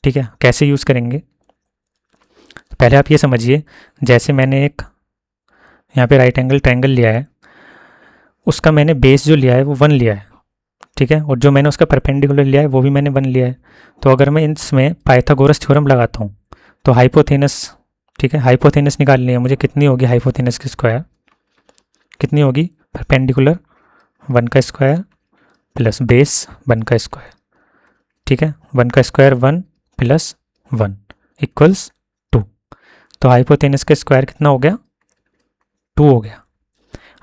ठीक है। कैसे यूज़ करेंगे? पहले आप ये समझिए, जैसे मैंने एक यहाँ पे राइट एंगल ट्रायंगल लिया है, उसका मैंने बेस जो लिया है वो 1 लिया है, ठीक है, और जो मैंने उसका परपेंडिकुलर लिया है वो भी मैंने 1 लिया है। तो अगर मैं इसमें पाइथागोरस थ्योरम लगाता हूँ तो हाइपोथेनस, ठीक है, हाइपोथेनस निकालनी है मुझे, कितनी होगी हाइपोथेनस की स्क्वायर? कितनी होगी? परपेंडिकुलर 1 का स्क्वायर प्लस बेस 1 का स्क्वायर, ठीक है, 1 का स्क्वायर 1 प्लस 1 इक्वल्स 2। तो हाइपोथेनस का स्क्वायर कितना हो गया? 2 हो गया।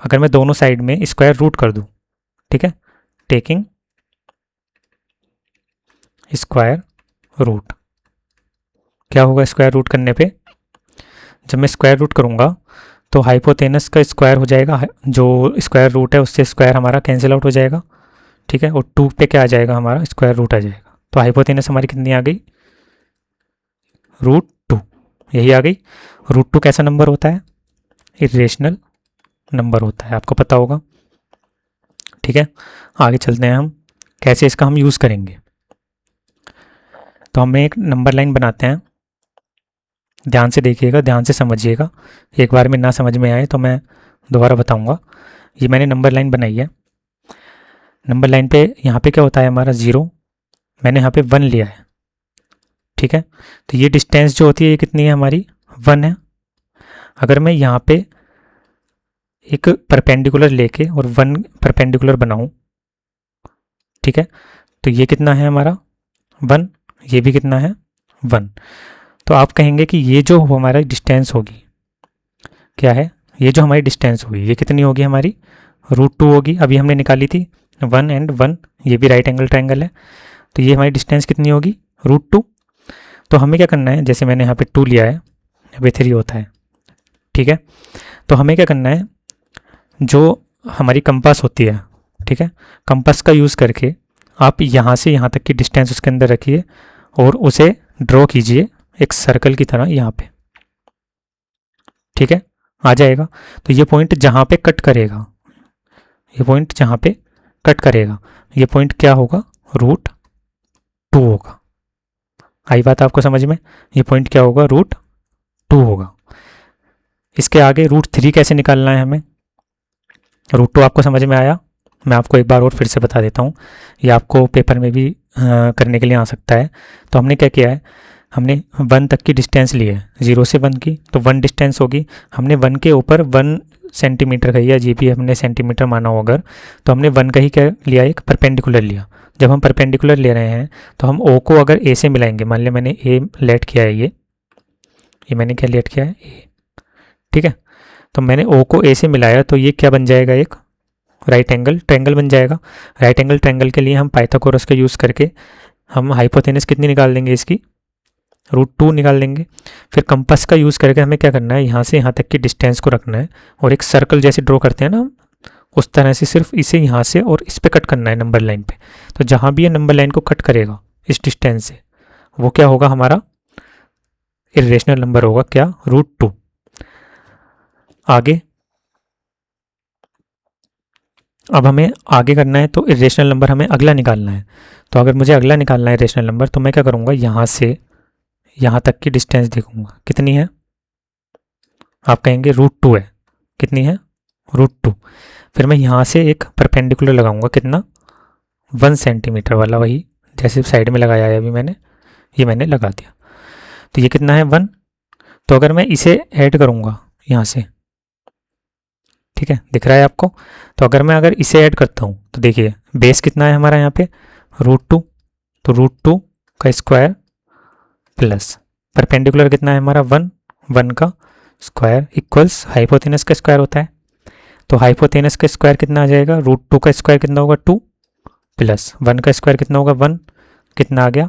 अगर मैं दोनों साइड में स्क्वायर रूट कर दूं, ठीक है, टेकिंग स्क्वायर रूट, क्या होगा स्क्वायर रूट करने पे? जब मैं स्क्वायर रूट करूंगा तो हाइपोथेनस का स्क्वायर हो जाएगा, जो स्क्वायर रूट है उससे स्क्वायर हमारा कैंसिल आउट हो जाएगा, ठीक है, और 2 पे क्या आ जाएगा? हमारा स्क्वायर रूट आ जाएगा। तो हाइपोथेनस हमारी कितनी आ गई? √2, यही आ गई। √2 कैसा नंबर होता है? इरेशनल नंबर होता है, आपको पता होगा, ठीक है। आगे चलते हैं हम, कैसे इसका हम यूज़ करेंगे। तो हम एक नंबर लाइन बनाते हैं, ध्यान से देखिएगा, ध्यान से समझिएगा, एक बार में ना समझ में आए तो मैं दोबारा बताऊंगा। ये मैंने नंबर लाइन बनाई है। नंबर लाइन पे यहाँ पे क्या होता है हमारा? 0, मैंने यहाँ पे 1 लिया है, ठीक है। तो ये डिस्टेंस जो होती है ये कितनी है हमारी? 1 है। अगर मैं यहाँ पे एक परपेंडिकुलर लेके और 1 परपेंडिकुलर बनाऊँ, ठीक है, तो ये कितना है हमारा? 1। ये भी कितना है? 1। तो आप कहेंगे कि ये जो हमारा डिस्टेंस होगी, क्या है ये जो हमारी डिस्टेंस होगी, ये कितनी होगी हमारी? √2 होगी। अभी हमने निकाली थी 1 एंड 1, ये भी राइट एंगल ट्रायंगल है, तो ये हमारी डिस्टेंस कितनी होगी? √2। तो हमें क्या करना है, जैसे मैंने यहाँ पे 2 लिया है, यहाँ पे 3 होता है, ठीक है। तो हमें क्या करना है, जो हमारी कंपास होती है, ठीक है, कंपास का यूज़ करके आप यहाँ से यहाँ तक की डिस्टेंस उसके अंदर रखिए और उसे ड्रॉ कीजिए एक सर्कल की तरह यहाँ पे, ठीक है, आ जाएगा। तो ये पॉइंट जहाँ पे कट करेगा, ये पॉइंट जहाँ पे कट करेगा, ये पॉइंट क्या होगा? √2 होगा। आई बात आपको समझ में? ये पॉइंट क्या होगा? √2 होगा। इसके आगे √3 कैसे निकालना है हमें? √2 आपको समझ में आया? मैं आपको एक बार और फिर से बता देता हूँ, ये आपको पेपर में भी करने के लिए आ सकता है। तो हमने क्या किया है, हमने 1 तक की डिस्टेंस ली है, 0 से 1 की, तो 1 डिस्टेंस होगी। हमने 1 के ऊपर 1 सेंटीमीटर का, या जी भी हमने सेंटीमीटर माना हो अगर, तो हमने 1 का ही क्या लिया? एक परपेंडिकुलर लिया। जब हम परपेंडिकुलर ले रहे हैं तो हम ओ को अगर ए से मिलाएंगे, मान लिया मैंने ए लेट किया है, ये मैंने क्या लेट किया है? ए, ठीक है। तो मैंने ओ को ए से मिलाया तो ये क्या बन जाएगा? एक राइट एंगल ट्रायंगल बन जाएगा। राइट एंगल ट्रायंगल के लिए हम पाइथागोरस का यूज़ करके हम हाइपोथेनस कितनी निकाल देंगे? इसकी √2 निकाल लेंगे। फिर कंपास का यूज़ करके हमें क्या करना है, यहाँ से यहाँ तक की डिस्टेंस को रखना है और एक सर्कल जैसे ड्रॉ करते हैं ना, उस तरह से सिर्फ इसे यहाँ से और इस पे कट करना है नंबर लाइन पे। तो जहाँ भी ये नंबर लाइन को कट करेगा इस डिस्टेंस से, वो क्या होगा? हमारा इरेशनल नंबर होगा, क्या? √2। आगे अब हमें आगे करना है, तो इरेशनल नंबर हमें अगला निकालना है। तो अगर मुझे अगला निकालना है इरेशनल नंबर, तो मैं क्या करूँगा, यहाँ से यहाँ तक की डिस्टेंस देखूँगा कितनी है, आप कहेंगे √2 है। कितनी है? √2। फिर मैं यहाँ से एक परपेंडिकुलर लगाऊंगा, कितना? 1 सेंटीमीटर वाला, वही जैसे साइड में लगाया है अभी मैंने, ये मैंने लगा दिया। तो ये कितना है? 1। तो अगर मैं इसे ऐड करूँगा यहाँ से, ठीक है, दिख रहा है आपको? तो अगर इसे ऐड करता हूँ तो देखिए बेस कितना है हमारा यहाँ पे? √2। तो √2 का स्क्वायर प्लस परपेंडिकुलर कितना है हमारा? 1, 1 का स्क्वायर इक्वल्स हाइपोटेनस का स्क्वायर होता है। तो हाइपोटेनस का स्क्वायर कितना आ जाएगा? √2 का स्क्वायर कितना होगा? 2 प्लस 1 का स्क्वायर कितना होगा? 1। कितना आ गया?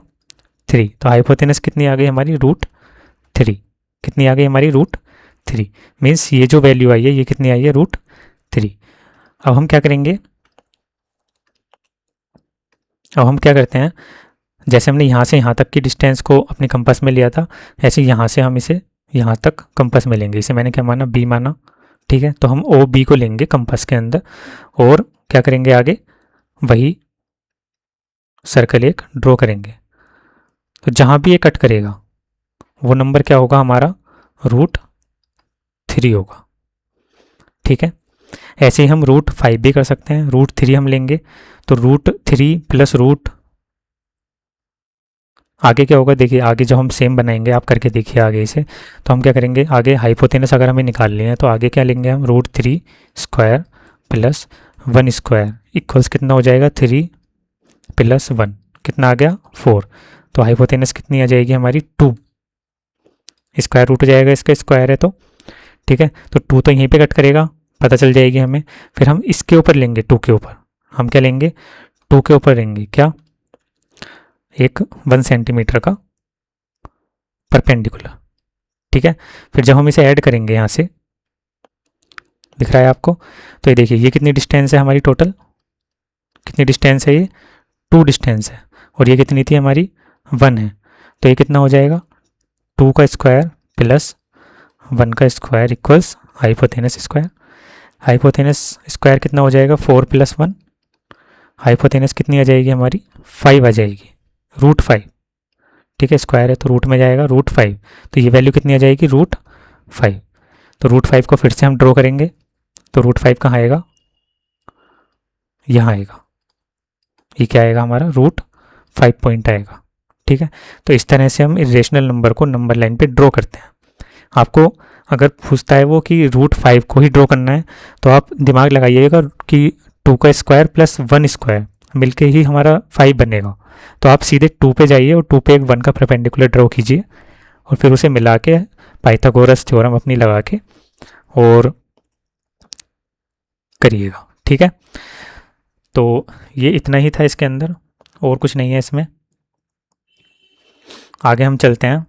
3। तो हाइपोटेनस कितनी आ गई हमारी? √3। कितनी आ गई हमारी? √3। मीन्स ये जो वैल्यू आई है ये कितनी आई है? √3। अब हम क्या करेंगे? अब हम क्या करते हैं, जैसे हमने यहाँ से यहाँ तक की डिस्टेंस को अपने कंपास में लिया था, ऐसे यहाँ से हम इसे यहाँ तक कंपास में लेंगे। इसे मैंने क्या माना? बी माना, ठीक है। तो हम ओ बी को लेंगे कंपास के अंदर और क्या करेंगे आगे? वही सर्कल एक ड्रॉ करेंगे। तो जहाँ भी ये कट करेगा वो नंबर क्या होगा हमारा? √3 होगा, ठीक है। ऐसे ही हम √5 भी कर सकते हैं। √3 हम लेंगे तो √3 प्लस रूट, आगे क्या होगा देखिए, आगे जब हम सेम बनाएंगे, आप करके देखिए आगे इसे, तो हम क्या करेंगे आगे? हाइपोटेनस अगर हमें निकालनी है तो आगे क्या लेंगे हम? √3 स्क्वायर प्लस 1 स्क्वायर इक्वल्स कितना हो जाएगा? 3 प्लस 1 कितना आ गया? 4। तो हाइपोटेनस कितनी आ जाएगी हमारी? 2। स्क्वायर रूट हो जाएगा, इसका स्क्वायर है तो, ठीक है। तो 2 तो यहीं पे कट करेगा, पता चल जाएगी हमें। फिर हम इसके ऊपर लेंगे, 2 के ऊपर हम क्या लेंगे? 2 के ऊपर लेंगे क्या? एक 1 सेंटीमीटर का परपेंडिकुलर, ठीक है। फिर जब हम इसे ऐड करेंगे यहाँ से, दिख रहा है आपको? तो ये देखिए ये कितनी डिस्टेंस है हमारी टोटल? कितनी डिस्टेंस है ये? 2 डिस्टेंस है। और ये कितनी थी हमारी? 1 है। तो ये कितना हो जाएगा? 2 का स्क्वायर प्लस 1 का square equals hypotenuse square. Hypotenuse square कितना हो जाएगा? 4 प्लस 1। हाइपोटेनस कितनी आ जाएगी हमारी? 5 आ जाएगी, √5, ठीक है। स्क्वायर है तो रूट में जाएगा, √5। तो ये वैल्यू कितनी आ जाएगी? √5। तो √5 को फिर से हम ड्रॉ करेंगे। तो √5 कहाँ आएगा? यहाँ आएगा। ये क्या आएगा हमारा? √5 पॉइंट आएगा, ठीक है। तो इस तरह से हम इरेशनल नंबर को नंबर लाइन पे ड्रॉ करते हैं। आपको अगर पूछता है वो कि √5 को ही ड्रॉ करना है तो आप दिमाग लगाइएगा कि 2 का स्क्वायर प्लस 1 स्क्वायर मिलके ही हमारा 5 बनेगा। तो आप सीधे 2 पे जाइए और 2 पे एक 1 का परपेंडिकुलर ड्रॉ कीजिए और फिर उसे मिला के पाइथागोरस थ्योरम अपनी लगा के और करिएगा, ठीक है। तो ये इतना ही था इसके अंदर, और कुछ नहीं है इसमें। आगे हम चलते हैं।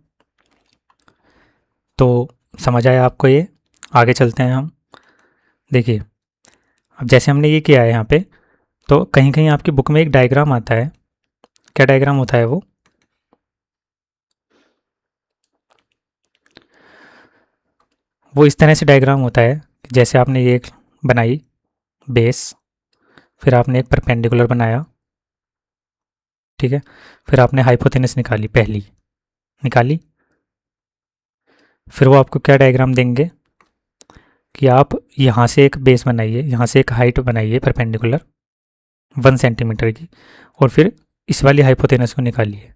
तो समझ आया आपको ये? आगे चलते हैं हम। देखिए अब जैसे हमने ये किया है यहाँ पे, तो कहीं कहीं आपकी बुक में एक डायग्राम आता है। क्या डायग्राम होता है वो? वो इस तरह से डायग्राम होता है, जैसे आपने ये एक बनाई बेस, फिर आपने एक परपेंडिकुलर बनाया, ठीक है। फिर आपने हाइपोटेनस निकाली, पहली निकाली। फिर वो आपको क्या डायग्राम देंगे कि आप यहाँ से एक बेस बनाइए, यहाँ से एक हाइट बनाइए परपेंडिकुलर 1 सेंटीमीटर की, और फिर इस वाली हाइपोटेनस को निकालिए,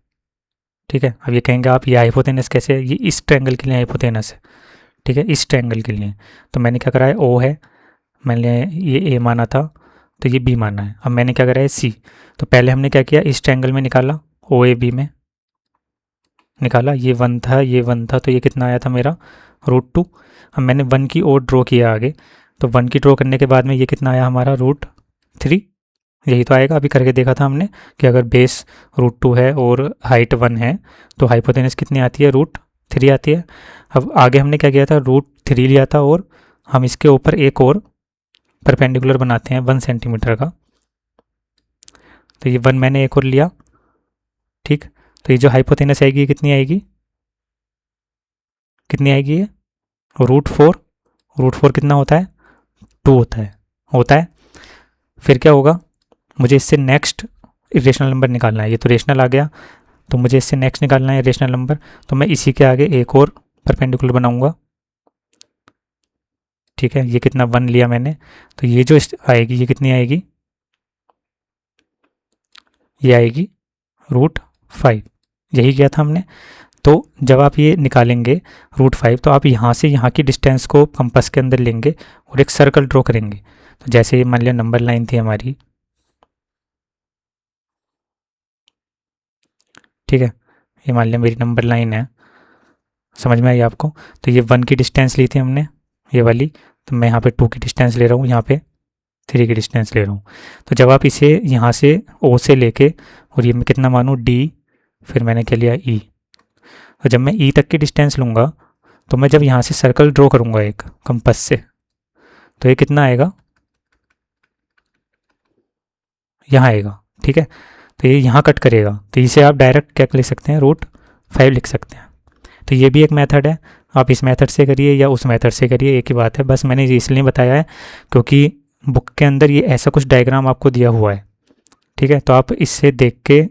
ठीक है। अब ये कहेंगे आप ये हाइपोटेनस कैसे है? ये इस ट्रायंगल के लिए हाइपोटेनस है, ठीक है, इस ट्रायंगल के लिए। तो मैंने क्या करा है? ओ है, मैंने ये ए माना था तो ये बी माना है। अब मैंने क्या करा है? सी। तो पहले हमने क्या किया? इस ट्रायंगल में निकाला, ओ ए बी में निकाला, ये 1 था, ये 1 था, तो ये कितना आया था मेरा? √2। अब मैंने 1 की ओर ड्रॉ किया आगे, तो 1 की ड्रॉ करने के बाद में ये कितना आया हमारा? √3। यही तो आएगा, अभी करके देखा था हमने कि अगर बेस √2 है और हाइट 1 है तो हाइपोटेनस कितनी आती है? √3 आती है। अब आगे हमने क्या किया था? √3 लिया था और हम इसके ऊपर एक और परपेंडिकुलर बनाते हैं 1 सेंटीमीटर का। तो ये 1 मैंने एक और लिया, ठीक। तो ये जो हाइपोटेनस आएगी ये कितनी आएगी? कितनी आएगी ये? √4। √4 कितना होता है? 2 होता है। फिर क्या होगा? मुझे इससे नेक्स्ट इरेशनल नंबर निकालना है। ये तो रेशनल आ गया, तो मुझे इससे नेक्स्ट निकालना है रेशनल नंबर। तो मैं इसी के आगे एक और परपेंडिकुलर बनाऊंगा, ठीक है, ये कितना 1 लिया मैंने, तो ये जो आएगी ये कितनी आएगी, ये आएगी √5, यही किया था हमने। तो जब आप ये निकालेंगे √5, तो आप यहाँ से यहाँ की डिस्टेंस को कंपास के अंदर लेंगे और एक सर्कल ड्रॉ करेंगे। तो जैसे ये मान लिया नंबर लाइन थी हमारी, ठीक है, ये मान लिया मेरी नंबर लाइन है, समझ में आई आपको। तो ये 1 की डिस्टेंस ली थी हमने, ये वाली, तो मैं यहाँ पे 2 की डिस्टेंस ले रहा हूँ, यहाँ पे 3 की डिस्टेंस ले रहा हूँ। तो जब आप इसे यहाँ से O से लेके, और ये मैं कितना मानूँ D, फिर मैंने क्या लिया E, और जब मैं E तक की डिस्टेंस लूँगा, तो मैं जब यहाँ से सर्कल ड्रॉ करूँगा एक कंपास से, तो ये कितना आएगा, यहाँ आएगा, ठीक है। तो ये यहाँ कट करेगा, तो इसे आप डायरेक्ट क्या लिख सकते हैं, √5 लिख सकते हैं। तो ये भी एक मेथड है, आप इस मेथड से करिए या उस मेथड से करिए, एक ही बात है। बस मैंने ये इसलिए बताया है क्योंकि बुक के अंदर ये ऐसा कुछ डायग्राम आपको दिया हुआ है, ठीक है। तो आप इससे देख के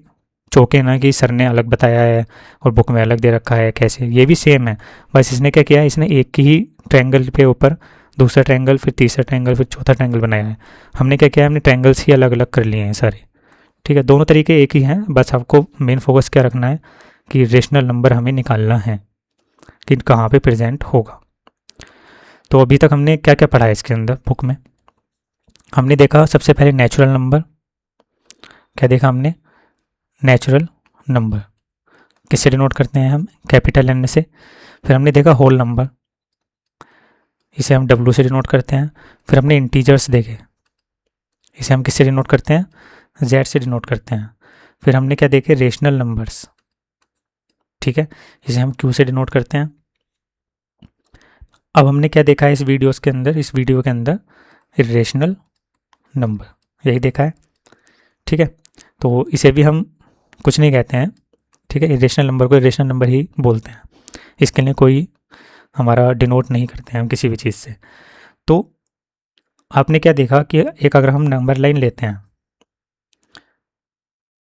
चौंके ना कि सर ने अलग बताया है और बुक में अलग दे रखा है, कैसे, ये भी सेम है। बस इसने क्या किया है, इसने एक ही ट्रायंगल के ऊपर दूसरा ट्रायंगल, फिर तीसरा ट्रायंगल, फिर चौथा ट्रायंगल बनाया है। हमने क्या किया है, हमने ट्रायंगल्स ही अलग अलग कर लिए हैं सारे, ठीक है। दोनों तरीके एक ही हैं, बस आपको मेन फोकस क्या रखना है कि रेशनल नंबर हमें निकालना है कि कहाँ पे प्रेजेंट होगा। तो अभी तक हमने क्या क्या पढ़ा है इसके अंदर बुक में। हमने देखा सबसे पहले नेचुरल नंबर, क्या देखा हमने, नेचुरल नंबर किससे डिनोट करते हैं हम, कैपिटल N से। फिर हमने देखा होल नंबर, इसे हम W से डिनोट करते हैं। फिर हमने इंटीजर्स देखे, इसे हम किससे डिनोट करते हैं, Z से डिनोट करते हैं। फिर हमने क्या देखे, रेशनल नंबर्स, ठीक है, इसे हम Q से डिनोट करते हैं। अब हमने क्या देखा है इस वीडियो के अंदर इरेशनल नंबर, यही देखा है, ठीक है। तो इसे भी हम कुछ नहीं कहते हैं, ठीक है, इरेशनल नंबर को इरेशनल नंबर ही बोलते हैं, इसके लिए कोई हमारा डिनोट नहीं करते हैं हम किसी भी चीज़ से। तो आपने क्या देखा कि एक अगर हम नंबर लाइन लेते हैं,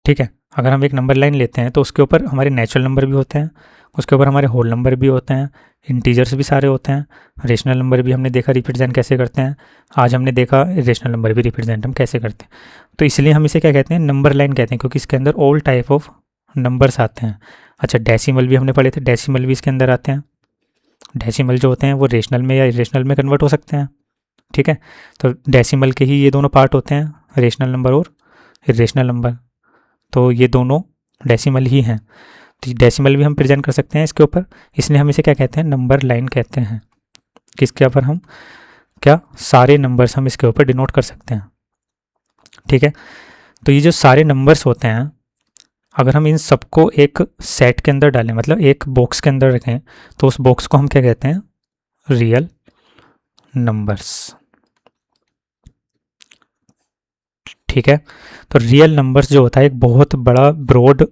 ठीक है, अगर हम एक नंबर लाइन लेते हैं तो उसके ऊपर हमारे नेचुरल नंबर भी होते हैं, उसके ऊपर हमारे होल नंबर भी होते हैं, इंटीजर्स भी सारे होते हैं, रेशनल नंबर भी हमने देखा रिप्रेजेंट कैसे करते हैं। आज हमने देखा रेशनल नंबर भी रिप्रेजेंट हम कैसे करते हैं। तो इसलिए हम इसे क्या कहते हैं, नंबर लाइन कहते हैं, क्योंकि इसके अंदर ऑल टाइप ऑफ नंबर्स आते हैं। अच्छा, डेसिमल भी हमने पढ़े थे, डेसिमल भी इसके अंदर आते हैं। डेसिमल जो होते हैं वो रेशनल में या इरेशनल में कन्वर्ट हो सकते हैं, ठीक है। तो डेसिमल के ही ये दोनों पार्ट होते हैं, रेशनल नंबर और इरेशनल नंबर, तो ये दोनों डेसिमल ही हैं। तो डेसिमल भी हम प्रेजेंट कर सकते हैं इसके ऊपर, इसलिए हम इसे क्या कहते हैं, नंबर लाइन कहते हैं। किसके ऊपर हम क्या सारे नंबर्स हम इसके ऊपर डिनोट कर सकते हैं, ठीक है। तो ये जो सारे नंबर्स होते हैं, अगर हम इन सबको एक सेट के अंदर डालें, मतलब एक बॉक्स के अंदर रखें, तो उस बॉक्स को हम क्या कहते हैं, रियल नंबर्स, ठीक है। तो रियल नंबर्स जो होता है एक बहुत बड़ा ब्रॉड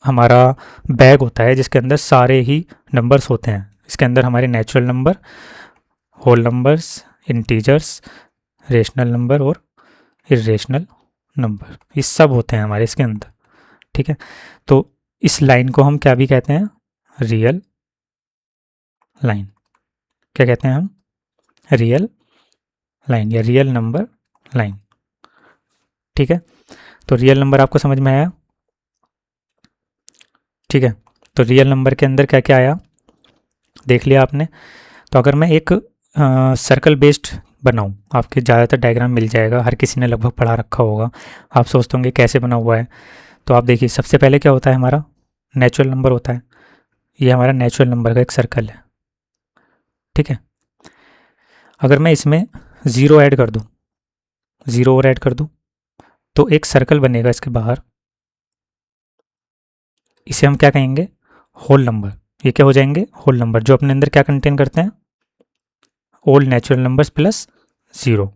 हमारा बैग होता है जिसके अंदर सारे ही नंबर्स होते हैं। इसके अंदर हमारे natural number, whole numbers, integers, rational number और इरेशनल नंबर, ये सब होते हैं हमारे इसके अंदर, ठीक है। तो इस लाइन को हम क्या भी कहते हैं, रियल लाइन, क्या कहते हैं हम, रियल लाइन या रियल नंबर लाइन, ठीक है। तो रियल नंबर आपको समझ में आया, ठीक है। तो रियल नंबर के अंदर क्या क्या आया देख लिया आपने। तो अगर मैं एक सर्कल बेस्ड बनाऊं, आपके ज़्यादातर डायग्राम मिल जाएगा, हर किसी ने लगभग पढ़ा रखा होगा, आप सोचते होंगे कैसे बना हुआ है। तो आप देखिए, सबसे पहले क्या होता है, हमारा नेचुरल नंबर होता है, ये हमारा नेचुरल नंबर का एक सर्कल है, ठीक है। अगर मैं इसमें ज़ीरो ऐड कर दूं, ज़ीरो और ऐड कर दूं, तो एक सर्कल बनेगा इसके बाहर, इसे हम क्या कहेंगे, होल नंबर। ये क्या हो जाएंगे, होल नंबर, जो अपने अंदर क्या कंटेन करते हैं, all natural numbers plus zero.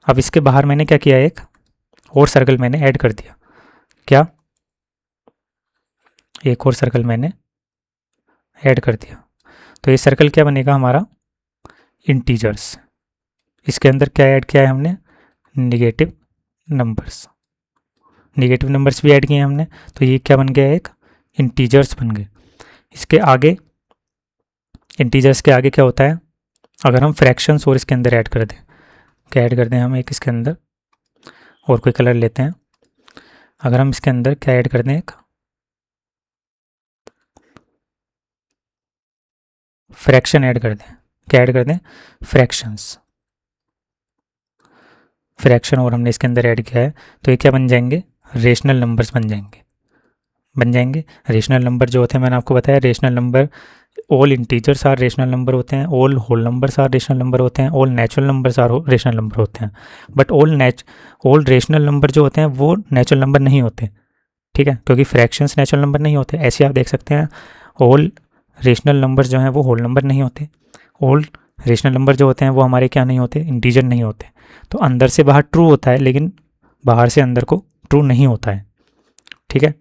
अब इसके बाहर मैंने क्या किया, एक और सर्कल मैंने ऐड कर दिया, क्या, एक और सर्कल मैंने ऐड कर दिया। तो ये सर्कल क्या बनेगा हमारा, इंटीजर्स। इसके अंदर क्या ऐड किया है हमने, निगेटिव नंबर्स, निगेटिव नंबर्स भी ऐड किए हैं हमने। तो ये क्या बन गया, एक इंटीजर्स बन गए। इसके आगे, इंटीजर्स के आगे क्या होता है, अगर हम फ्रैक्शंस और इसके अंदर ऐड कर दें, क्या ऐड कर दें हम एक इसके अंदर, और कोई कलर लेते हैं, अगर हम इसके अंदर क्या ऐड कर दें, एक फ्रैक्शन ऐड कर दें, क्या ऐड कर दें, फ्रैक्शंस, फ्रैक्शन और हमने इसके अंदर ऐड किया है, तो ये क्या बन जाएंगे, रेशनल नंबर्स बन जाएंगे। रेशनल नंबर जो होते हैं मैंने आपको बताया, rational number all integers are rational number होते हैं, all whole numbers are rational number होते हैं, all natural numbers are rational number होते हैं। बट ऑल रेशनल नंबर जो होते हैं वो नेचुरल नंबर नहीं होते, ठीक है, क्योंकि फ्रैक्शंस नेचुरल नंबर नहीं होते। ऐसे आप देख सकते हैं ऑल रेशनल नंबर्स जो हैं वो होल नंबर नहीं होते, ऑल रेशनल नंबर जो होते हैं वो हमारे क्या नहीं होते, इंटीजर नहीं होते। तो अंदर से बाहर ट्रू होता है, लेकिन बाहर से अंदर को ट्रू नहीं होता है, ठीक है।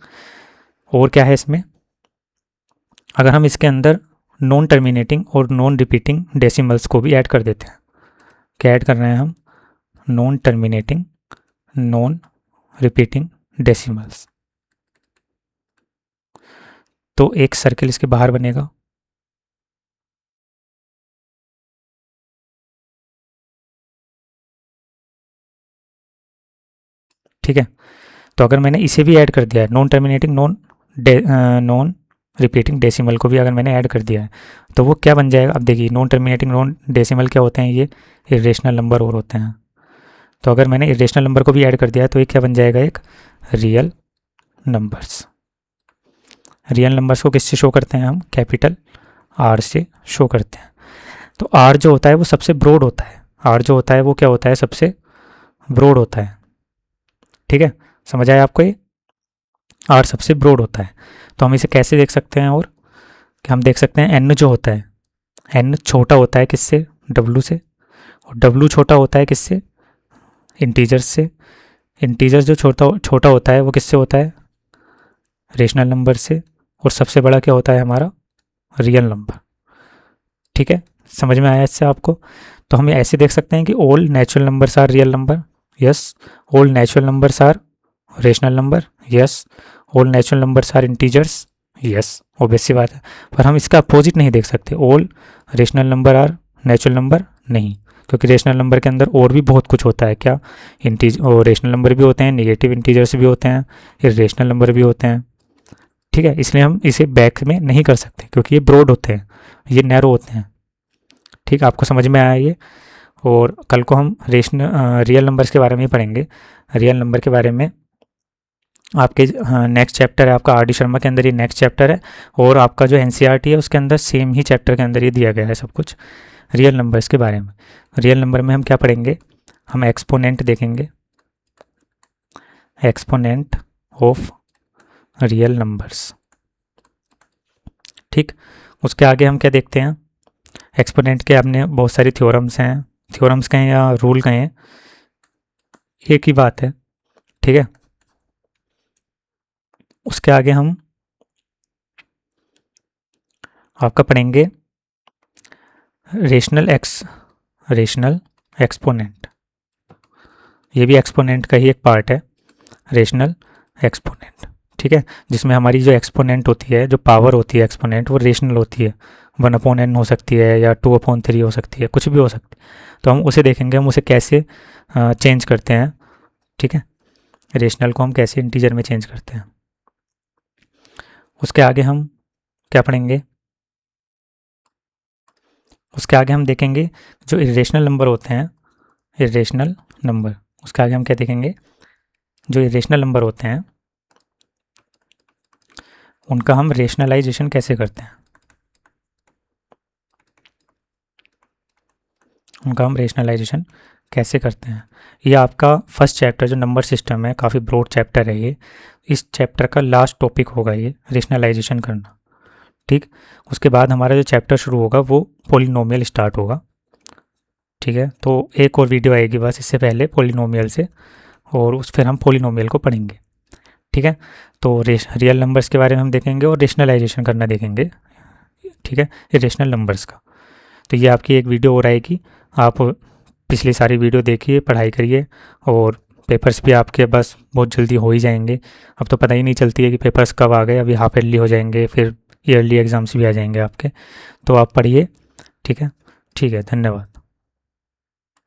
और क्या है इसमें, अगर हम इसके अंदर नॉन टर्मिनेटिंग और नॉन रिपीटिंग डेसिमल्स को भी ऐड कर देते हैं, क्या ऐड कर रहे हैं हम, non terminating non repeating decimals, तो एक सर्किल इसके बाहर बनेगा, ठीक है। तो अगर मैंने इसे भी ऐड कर दिया है, non terminating non repeating decimal को भी अगर मैंने ऐड कर दिया है, तो वो क्या बन जाएगा, अब देखिए नॉन टर्मिनेटिंग नॉन डेसिमल क्या होते हैं, ये इरेशनल नंबर और होते हैं। तो अगर मैंने इरेशनल नंबर को भी ऐड कर दिया है तो ये क्या बन जाएगा, एक रियल नंबर्स। रियल नंबर्स को किससे शो करते हैं हम, कैपिटल आर से शो करते हैं। तो आर जो होता है वो सबसे ब्रॉड होता है, आर जो होता है वो क्या होता है, सबसे ब्रॉड होता है, ठीक है, समझ आया आपको ये, आर सबसे ब्रॉड होता है। तो हम इसे कैसे देख सकते हैं, और कि हम देख सकते हैं एन जो होता है, एन छोटा होता है किससे, डब्लू से, और डब्लू छोटा होता है किससे, इंटीजर्स से। इंटीजर्स जो छोटा होता है वो किससे होता है, रेशनल नंबर से, और सबसे बड़ा क्या होता है हमारा, रियल नंबर, ठीक है, समझ में आया इससे आपको। तो हम ऐसे देख सकते हैं कि all natural numbers are real number, yes, all natural numbers are rational number, yes, all natural numbers are integers, yes, obvious सी बात है। पर हम इसका अपोजिट नहीं देख सकते, all rational number are natural number नहीं, क्योंकि रेशनल नंबर के अंदर और भी बहुत कुछ होता है, क्या, और रेशनल नंबर भी होते हैं, नेगेटिव इंटीजर्स भी होते हैं, इरेशनल नंबर भी होते हैं, ठीक है। इसलिए हम इसे बैक में नहीं कर सकते, क्योंकि ये ब्रॉड होते हैं, ये नैरो होते हैं, ठीक, आपको समझ में आया ये। और कल को हम रियल नंबर्स के बारे में ही पढ़ेंगे। रियल नंबर के बारे में आपके नेक्स्ट चैप्टर है आपका आर डी शर्मा के अंदर, ये नेक्स्ट चैप्टर है, और आपका जो एनसीईआरटी है उसके अंदर सेम ही चैप्टर के अंदर ये दिया गया है सब कुछ रियल नंबर्स के बारे में। रियल नंबर में हम क्या पढ़ेंगे, हम एक्सपोनेंट देखेंगे, एक्सपोनेंट ऑफ रियल नंबर्स, ठीक। उसके आगे हम क्या देखते हैं, एक्सपोनेंट के आपने बहुत सारी थ्योरम्स हैं, थ्योरम्स कहें या रूल कहें, एक ही बात है, ठीक है। उसके आगे हम आपका पढ़ेंगे रेशनल एक्सपोनेंट, ये भी एक्सपोनेंट का ही एक पार्ट है, रेशनल एक्सपोनेंट, ठीक है, जिसमें हमारी जो एक्सपोनेंट होती है, जो पावर होती है एक्सपोनेंट, वो रेशनल होती है, 1/n हो सकती है या 2/3 हो सकती है, कुछ भी हो सकती है। तो हम उसे देखेंगे, हम उसे कैसे चेंज करते हैं, ठीक है, रेशनल को हम कैसे इंटीजर में चेंज करते हैं। उसके आगे हम क्या पढ़ेंगे, उसके आगे हम देखेंगे जो इरेशनल नंबर होते हैं, इरेशनल नंबर, उसके आगे हम क्या देखेंगे, जो इरेशनल नंबर होते हैं उनका हम रेशनलाइजेशन कैसे करते हैं, उनका हम रेशनलाइजेशन कैसे करते हैं। ये आपका फर्स्ट चैप्टर जो नंबर सिस्टम है, काफ़ी ब्रॉड चैप्टर है ये, इस चैप्टर का लास्ट टॉपिक होगा ये रेशनलाइजेशन करना, ठीक। उसके बाद हमारा जो चैप्टर शुरू होगा वो पॉलिनोमियल स्टार्ट होगा, ठीक है। तो एक और वीडियो आएगी बस इससे पहले पॉलिनोमियल से, और फिर हम पॉलिनोमियल को पढ़ेंगे, ठीक है। तो रियल नंबर्स के बारे में हम देखेंगे और रेशनलाइजेशन करना देखेंगे, ठीक है, इरेशनल नंबर्स का। तो ये आपकी एक वीडियो और आएगी, आप पिछली सारी वीडियो देखिए, पढ़ाई करिए, और पेपर्स भी आपके बस बहुत जल्दी हो ही जाएंगे। अब तो पता ही नहीं चलती है कि पेपर्स कब आ गए, अभी हाफ ईयरली हो जाएंगे, फिर ईयरली एग्ज़ाम्स भी आ जाएंगे आपके, तो आप पढ़िए, ठीक है। ठीक है, धन्यवाद।